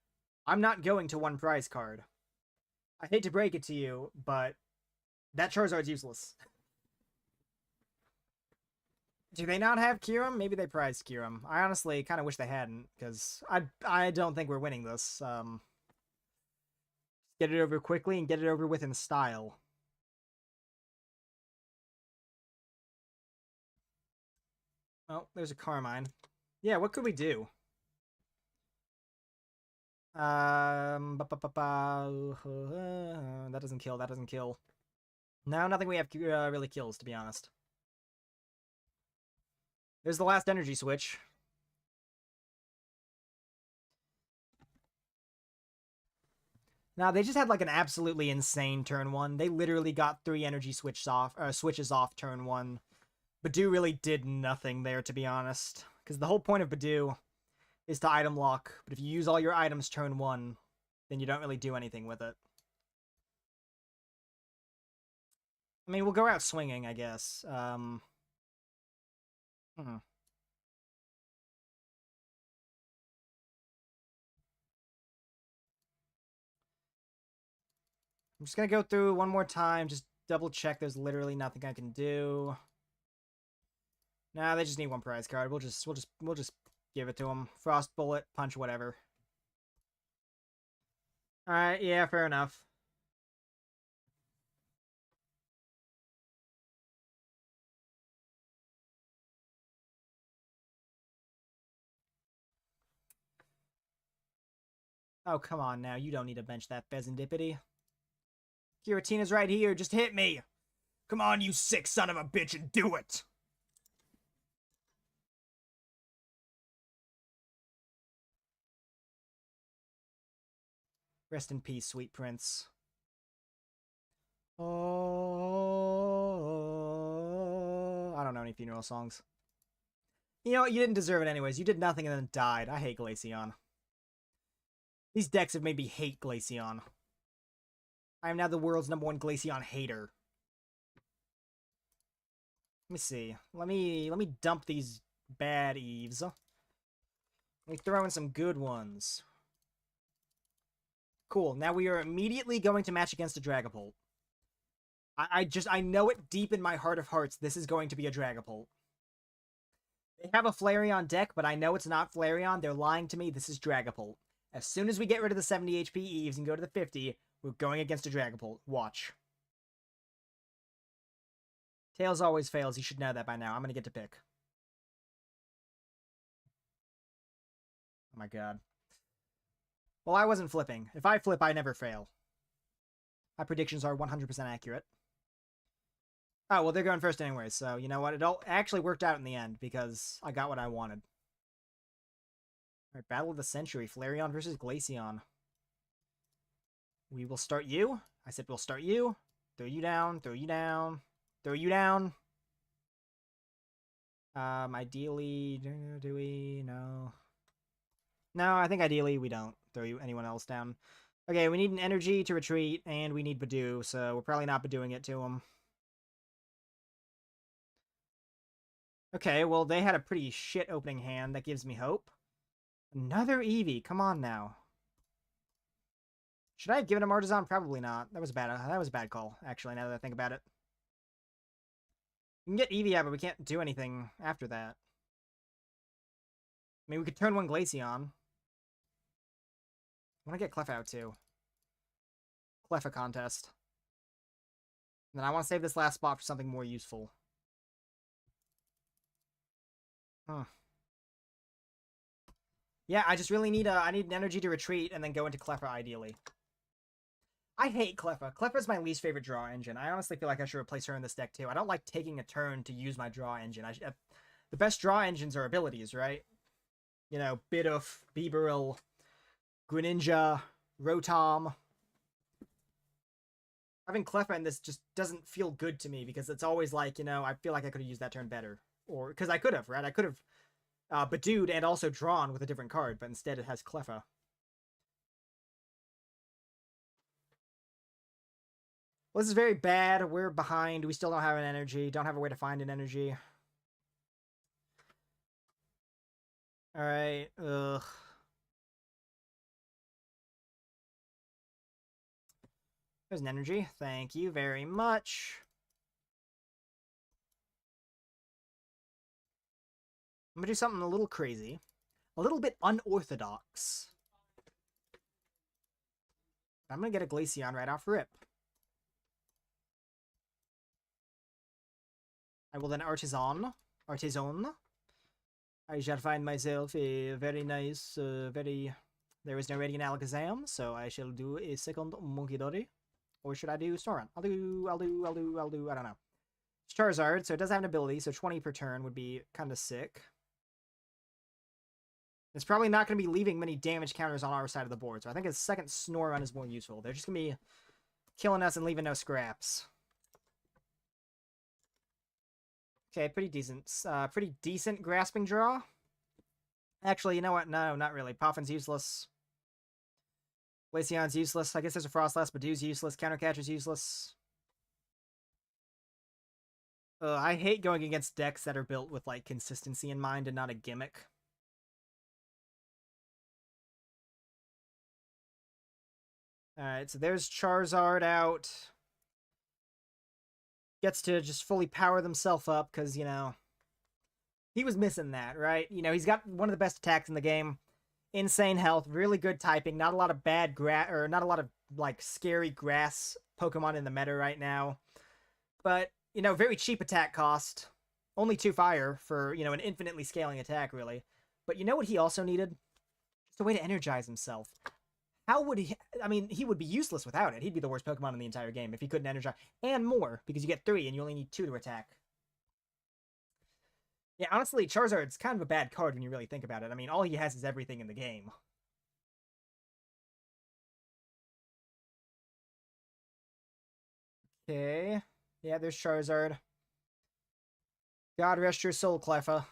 I'm not going to 1 prize card. I hate to break it to you, but that Charizard's useless. Do they not have Kyurem? Maybe they prized Kyurem. I honestly kind of wish they hadn't, because I don't think we're winning this. Get it over quickly and get it over with in style. Oh, there's a Carmine. Yeah, what could we do? That doesn't kill, that doesn't kill. No, nothing we have really kills, to be honest. There's the last energy switch. Now, they just had like an absolutely insane turn 1. They literally got 3 energy switches off turn 1. Budew really did nothing there, to be honest. Because the whole point of Budew is to item lock. But if you use all your items turn 1, then you don't really do anything with it. I mean, we'll go out swinging, I guess. I'm just gonna go through one more time, just double check there's literally nothing I can do. Nah, they just need one prize card. We'll just give it to them. Frost Bullet, Punch, whatever. Alright, yeah, fair enough. Oh, come on now. You don't need to bench that Fezandipiti. Giratina's right here. Just hit me. Come on, you sick son of a bitch, and do it. Rest in peace, sweet prince. Oh, I don't know any funeral songs. You know what? You didn't deserve it anyways. You did nothing and then died. I hate Glaceon. These decks have made me hate Glaceon. I am now the world's #1 Glaceon hater. Let me see. Let me dump these bad Eeves. Let me throw in some good ones. Cool. Now we are immediately going to match against a Dragapult. I know it deep in my heart of hearts this is going to be a Dragapult. They have a Flareon deck, but I know it's not Flareon. They're lying to me. This is Dragapult. As soon as we get rid of the 70 HP Eeves and go to the 50, we're going against a Dragapult. Watch. Tails always fails. You should know that by now. I'm going to get to pick. Oh my god. Well, I wasn't flipping. If I flip, I never fail. My predictions are 100% accurate. Oh, well, they're going first anyway, so you know what? It all actually worked out in the end because I got what I wanted. Alright, Battle of the Century. Flareon versus Glaceon. We will start you. I said we'll start you. Throw you down, throw you down, throw you down. Ideally, do we? No. No, I think ideally we don't throw anyone else down. Okay, we need an energy to retreat, and we need Budew, so we're probably not Bedewing it to him. Okay, well, they had a pretty shit opening hand. That gives me hope. Another Eevee. Come on now. Should I have given him Artisan? Probably not. That was a bad call, actually, now that I think about it. We can get Eevee out, but we can't do anything after that. I mean, we could turn one Glaceon. I want to get Clef out, too. Clef contest. And then I want to save this last spot for something more useful. Huh. Yeah, I just really need I need an energy to retreat and then go into Cleffa, ideally. I hate Cleffa. Cleffa's my least favorite draw engine. I honestly feel like I should replace her in this deck, too. I don't like taking a turn to use my draw engine. The best draw engines are abilities, right? You know, Bidoof, Bibarel, Greninja, Rotom. Having Cleffa in this just doesn't feel good to me because it's always like, you know, I feel like I could have used that turn better. Or, because I could have, right? I could have Bedewed and also drawn with a different card, but instead it has Cleffa. Well, this is very bad. We're behind. We still don't have an energy. Don't have a way to find an energy. Alright. Ugh. There's an energy. Thank you very much. I'm gonna do something a little crazy. A little bit unorthodox. I'm gonna get a Glaceon right off rip. I will then Artisan. I shall find myself a very nice, There is no Radiant Alakazam, so I shall do a second Monkey Dory. Or should I do Snorunt? I'll do, I don't know. It's Charizard, so it does have an ability, so 20 per turn would be kind of sick. It's probably not going to be leaving many damage counters on our side of the board, so I think a second Snorunt is more useful. They're just going to be killing us and leaving no scraps. Okay, pretty decent grasping draw. Actually, you know what? No, not really. Poffin's useless. Glaceon's useless. I guess there's a Frostlass. Budew's useless. Countercatcher's useless. I hate going against decks that are built with, like, consistency in mind and not a gimmick. Alright, so there's Charizard out. Gets to just fully power themselves up, because, you know, he was missing that, right? You know, he's got one of the best attacks in the game. Insane health, really good typing, not a lot of bad not a lot of, like, scary grass Pokemon in the meta right now. But, you know, very cheap attack cost. Only 2 fire for, you know, an infinitely scaling attack, really. But you know what he also needed? Just a way to energize himself. How would he... I mean, he would be useless without it. He'd be the worst Pokemon in the entire game if he couldn't energize. And more, because you get 3 and you only need 2 to attack. Yeah, honestly, Charizard's kind of a bad card when you really think about it. I mean, all he has is everything in the game. Okay. Yeah, there's Charizard. God rest your soul, Cleffa.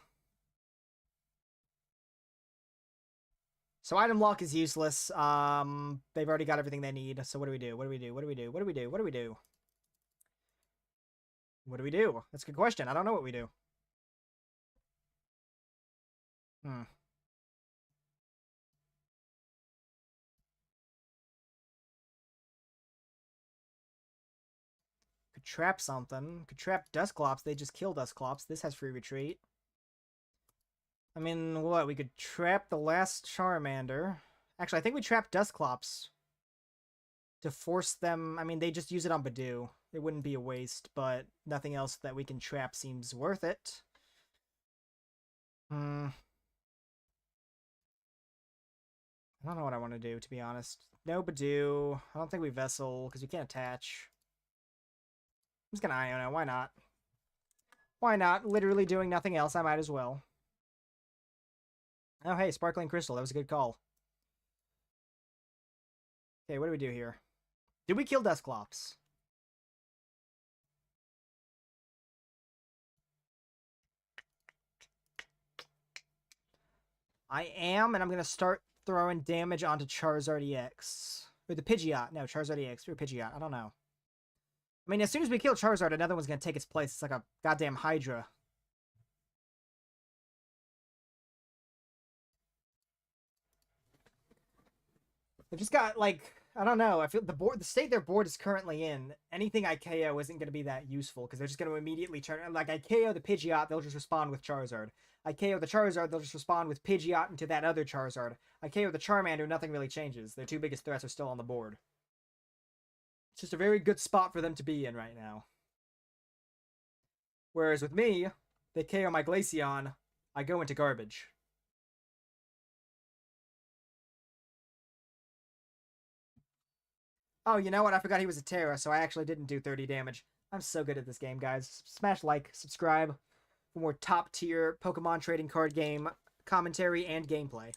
So item lock is useless. They've already got everything they need. So what do we do? What do we do? What do we do? What do we do? What do we do? What do we do? That's a good question. I don't know what we do. Could trap something. Could trap Dusclops. They just kill Dusclops. This has free retreat. I mean, what? We could trap the last Charmander. Actually, I think we trap Dusclops to force them. I mean, they just use it on Budew. It wouldn't be a waste, but nothing else that we can trap seems worth it. I don't know what I want to do, to be honest. No Budew. I don't think we Vessel, because we can't attach. I'm just gonna Iono. Why not? Why not? Literally doing nothing else. I might as well. Oh, hey, Sparkling Crystal. That was a good call. Okay, what do we do here? Did we kill Dusclops? I am, and I'm going to start throwing damage onto Charizard EX. Or the Pidgeot. No, Charizard EX. Or Pidgeot. I don't know. I mean, as soon as we kill Charizard, another one's going to take its place. It's like a goddamn Hydra. They've just got, like, I don't know. I feel the state their board is currently in, anything I KO isn't going to be that useful, because they're just going to immediately turn... Like, I KO the Pidgeot, they'll just respond with Charizard. I KO the Charizard, they'll just respond with Pidgeot into that other Charizard. I KO the Charmander, nothing really changes. Their 2 biggest threats are still on the board. It's just a very good spot for them to be in right now. Whereas with me, they KO my Glaceon, I go into garbage. Oh, you know what? I forgot he was a Tera, so I actually didn't do 30 damage. I'm so good at this game, guys. Smash like, subscribe for more top-tier Pokemon trading card game commentary and gameplay.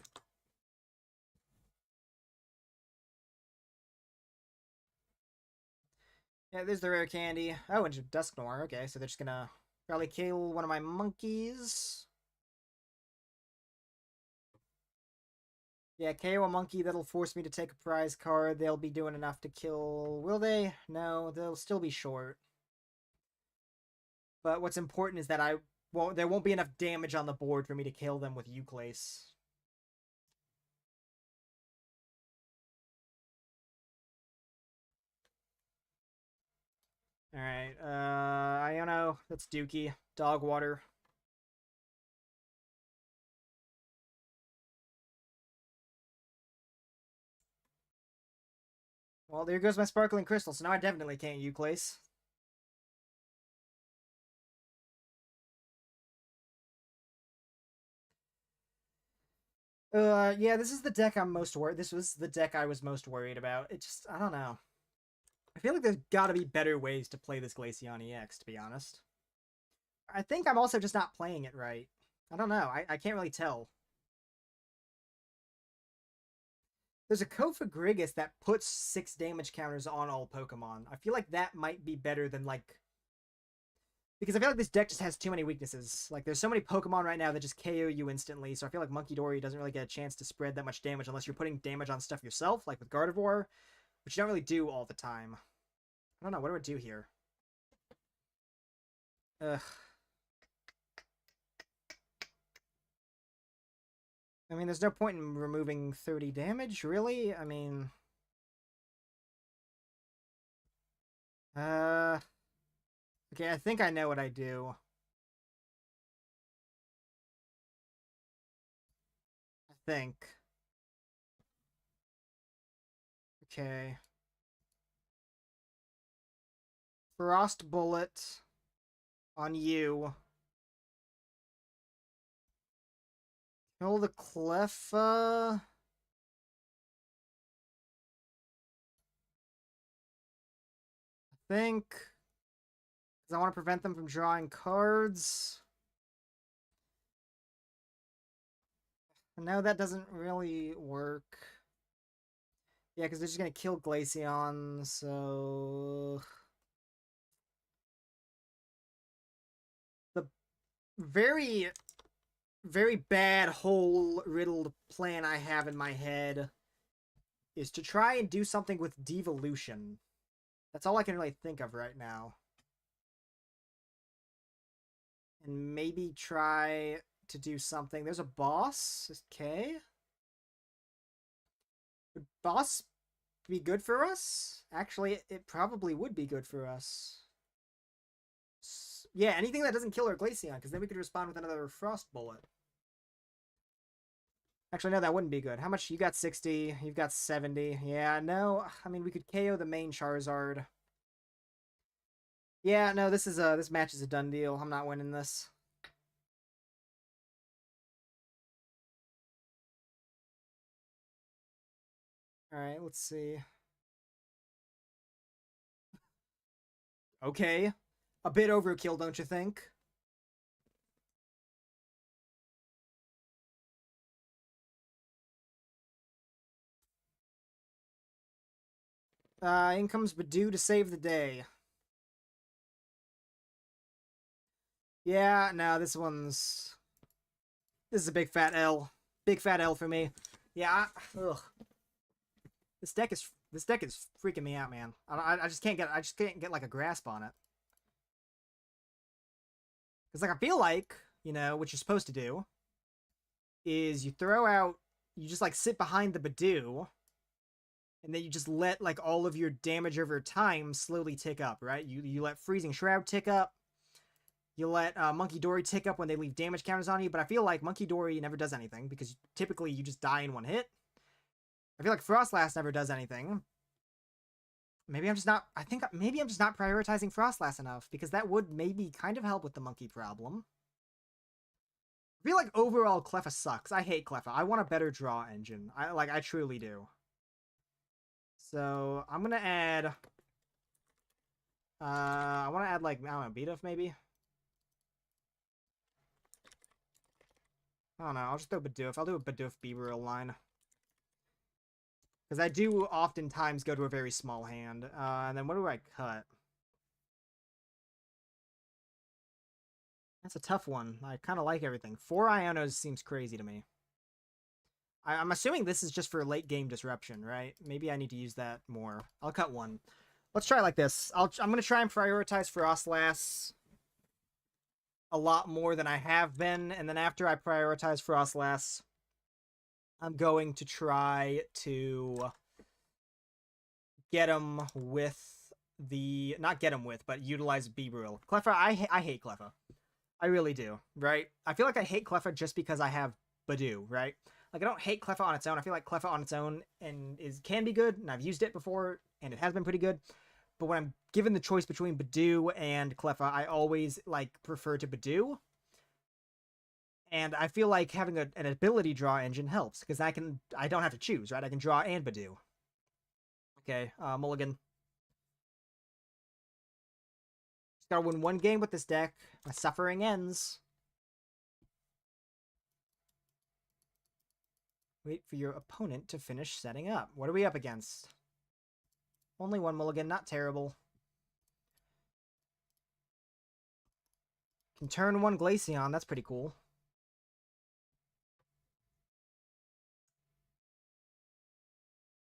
Yeah, there's the Rare Candy. Oh, and Dusknoir. Okay, so they're just gonna probably kill one of my monkeys. Yeah, KO a monkey, that'll force me to take a prize card. They'll be doing enough to kill... Will they? No, they'll still be short. But what's important is that there won't be enough damage on the board for me to kill them with Euclase. Alright, Iono, that's Dookie. Dog water. Well, there goes my Sparkling Crystal, so now I definitely can't Euclase. Yeah, this is the deck I'm most worried. This was the deck I was most worried about. It just, I don't know. I feel like there's gotta be better ways to play this Glaceon EX, to be honest. I think I'm also just not playing it right. I don't know. I can't really tell. There's a Kofagrigus that puts 6 damage counters on all Pokemon. I feel like that might be better than, like... Because I feel like this deck just has too many weaknesses. Like, there's so many Pokemon right now that just KO you instantly, so I feel like Munkidori doesn't really get a chance to spread that much damage unless you're putting damage on stuff yourself, like with Gardevoir, which you don't really do all the time. I don't know, what do I do here? Ugh. I mean, there's no point in removing 30 damage, really? I mean... Okay, I think I know what I do. I think. Okay. Frost Bullet on you. Kill the Cleffa. I think. Because I want to prevent them from drawing cards. No, that doesn't really work. Yeah, because they're just going to kill Glaceon, so... The very, very bad hole riddled plan I have in my head is to try and do something with devolution. That's all I can really think of right now. And maybe try to do something. There's a boss. Okay. Would boss be good for us? Actually, it probably would be good for us. Yeah, anything that doesn't kill our Glaceon, because then we could respond with another Frost Bullet. Actually, no, that wouldn't be good. How much? You got 60. You've got 70. Yeah, no. I mean, we could KO the main Charizard. Yeah, no, this match is a done deal. I'm not winning this. Alright, let's see. Okay. A bit overkill, don't you think? In comes Budew to save the day. Yeah, no, this is a big fat L. Big fat L for me. Yeah, ugh. This deck is freaking me out, man. I just can't get like a grasp on it. Because like I feel like, you know, what you're supposed to do is you just like sit behind the Budew, and then you just let like all of your damage over time slowly tick up, right? You let Freezing Shroud tick up. You let Munkidori tick up when they leave damage counters on you, but I feel like Munkidori never does anything because typically you just die in one hit. I feel like Frostlass never does anything. Maybe I'm just not prioritizing Frostlass enough, because that would maybe kind of help with the monkey problem. I feel like overall Cleffa sucks. I hate Cleffa. I want a better draw engine. I truly do. So I'm gonna add I wanna add like, I don't know, Budew maybe? I don't know, I'll just throw Budew. I'll do a Budew Beaver line. Because I do oftentimes go to a very small hand. And then what do I cut? That's a tough one. I kind of like everything. 4 Ionos seems crazy to me. I'm assuming this is just for late game disruption, right? Maybe I need to use that more. I'll cut 1. Let's try like this. I'm going to try and prioritize Frostlass a lot more than I have been. And then after I prioritize Frostlass, I'm going to try to get him with the... Not get him with, but utilize Beebril. Cleffa, I hate Cleffa. I really do, right? I feel like I hate Cleffa just because I have Budew, right? Like, I don't hate Cleffa on its own. I feel like Cleffa on its own can be good, and I've used it before, and it has been pretty good. But when I'm given the choice between Budew and Cleffa, I always, like, prefer to Budew. And I feel like having an ability draw engine helps, because I don't have to choose, right? I can draw and Budew. Okay, Mulligan. Just gotta win 1 game with this deck. My suffering ends. Wait for your opponent to finish setting up. What are we up against? Only 1 mulligan, not terrible. Can turn 1 Glaceon, that's pretty cool.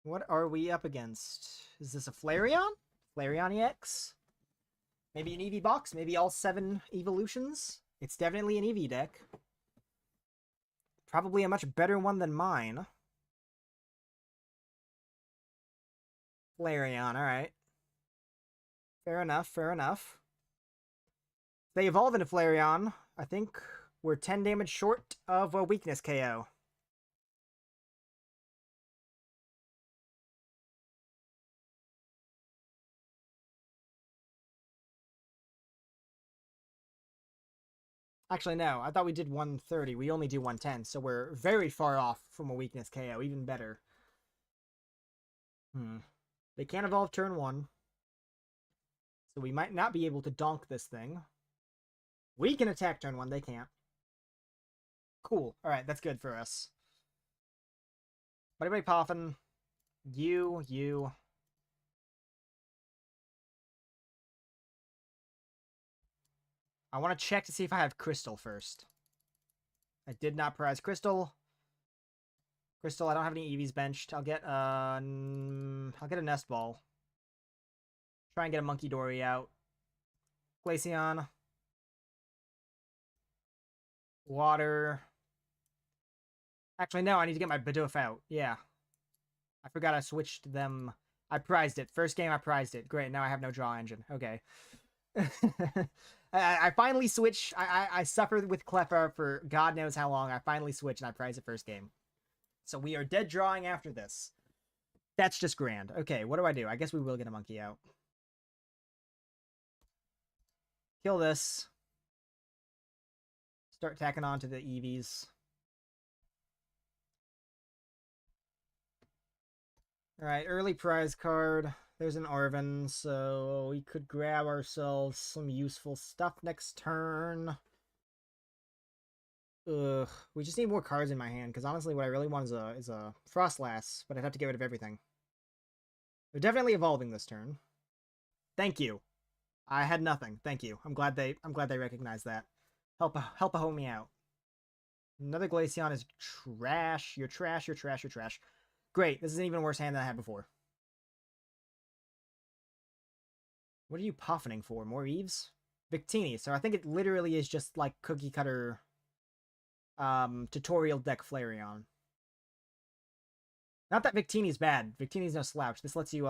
What are we up against? Is this a Flareon? Flareon EX? Maybe an Eevee box? Maybe all 7 evolutions? It's definitely an Eevee deck. Probably a much better one than mine. Flareon, alright. Fair enough, fair enough. If they evolve into Flareon, I think we're 10 damage short of a weakness KO. Actually, no. I thought we did 130. We only do 110, so we're very far off from a weakness KO. Even better. They can't evolve turn 1. So we might not be able to donk this thing. We can attack turn 1. They can't. Cool. Alright, that's good for us. Buddy-Buddy Poffin. You. I want to check to see if I have Crystal first. I did not prize Crystal. Crystal, I don't have any Eevees benched. I'll get a Nest Ball. Try and get a Monkey Dory out. Glaceon. Water. Actually, no, I need to get my Budew out. Yeah. I forgot I switched them. I prized it. First game, I prized it. Great, now I have no draw engine. Okay. I finally switched. I suffered with Cleffa for God knows how long. I finally switched and I prized the first game. So we are dead drawing after this. That's just grand. Okay, what do? I guess we will get a monkey out. Kill this. Start tacking on to the Eevees. Alright, early prize card. There's an Arven, so we could grab ourselves some useful stuff next turn. Ugh, we just need more cards in my hand, because honestly what I really want is a Frostlass, but I'd have to get rid of everything. They're definitely evolving this turn. Thank you. I had nothing. Thank you. I'm glad they recognized that. Help a homie out. Another Glaceon is trash. You're trash, you're trash, you're trash. Great, this is an even worse hand than I had before. What are you poffining for? More Eeves? Victini. So I think it literally is just like cookie cutter tutorial deck Flareon. Not that Victini's bad. Victini's no slouch. This lets you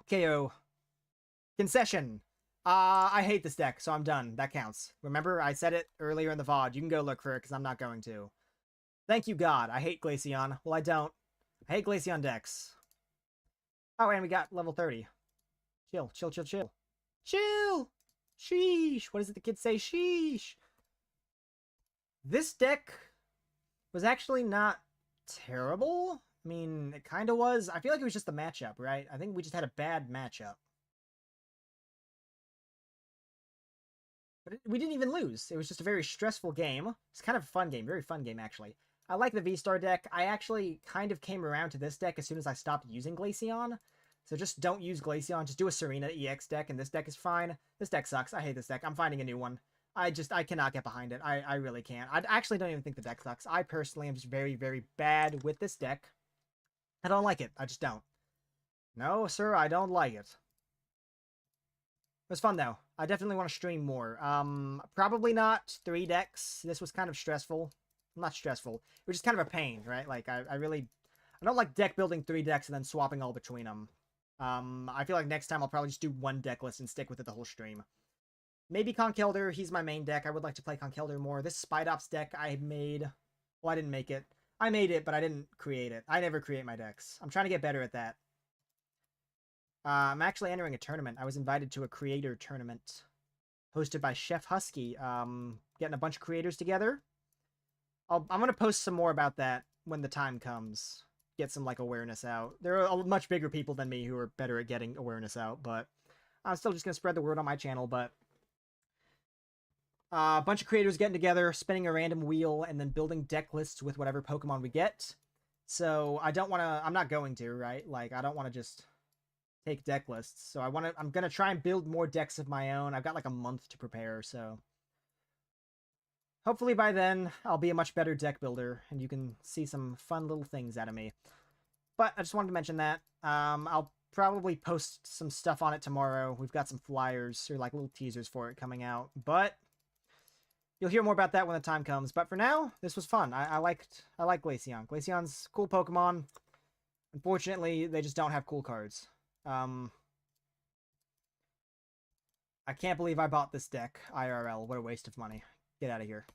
KO. Concession. I hate this deck, so I'm done. That counts. Remember, I said it earlier in the VOD. You can go look for it, because I'm not going to. Thank you, God. I hate Glaceon. Well, I don't. I hate Glaceon decks. Oh, and we got level 30. Chill, chill, chill, chill. Chill! Sheesh! What does it the kids say? Sheesh! This deck was actually not terrible. I mean, it kind of was. I feel like it was just the matchup, right? I think we just had a bad matchup. But we didn't even lose. It was just a very stressful game. It's kind of a fun game. Very fun game, actually. I like the V-Star deck. I actually kind of came around to this deck as soon as I stopped using Glaceon. So just don't use Glaceon. Just do a Tsareena EX deck, and this deck is fine. This deck sucks. I hate this deck. I'm finding a new one. I cannot get behind it. I really can't. I actually don't even think the deck sucks. I personally am just very, very bad with this deck. I don't like it. I just don't. No, sir, I don't like it. It was fun, though. I definitely want to stream more. Probably not 3 decks. This was kind of stressful. Not stressful. It was just kind of a pain, right? Like, I don't like deck building 3 decks and then swapping all between them. I feel like next time I'll probably just do 1 deck list and stick with it the whole stream. Maybe Conkeldurr, he's my main deck. I would like to play Conkeldurr more. This Spidops deck I made... Well, I didn't make it. I made it, but I didn't create it. I never create my decks. I'm trying to get better at that. I'm actually entering a tournament. I was invited to a creator tournament hosted by Chef Husky. Getting a bunch of creators together. I'm going to post some more about that when the time comes. Get some, like, awareness out. There are much bigger people than me who are better at getting awareness out, but I'm still just going to spread the word on my channel, but a bunch of creators getting together, spinning a random wheel, and then building deck lists with whatever Pokemon we get. So I don't want to... I'm not going to, right? Like, I don't want to just take deck lists. So I'm going to try and build more decks of my own. I've got, like, a month to prepare, so hopefully by then I'll be a much better deck builder and you can see some fun little things out of me. But I just wanted to mention that. I'll probably post some stuff on it tomorrow. We've got some flyers or like little teasers for it coming out, but you'll hear more about that when the time comes. But for now, this was fun. I like Glaceon. Glaceon's cool Pokemon. Unfortunately, they just don't have cool cards. I can't believe I bought this deck IRL. What a waste of money. Get out of here.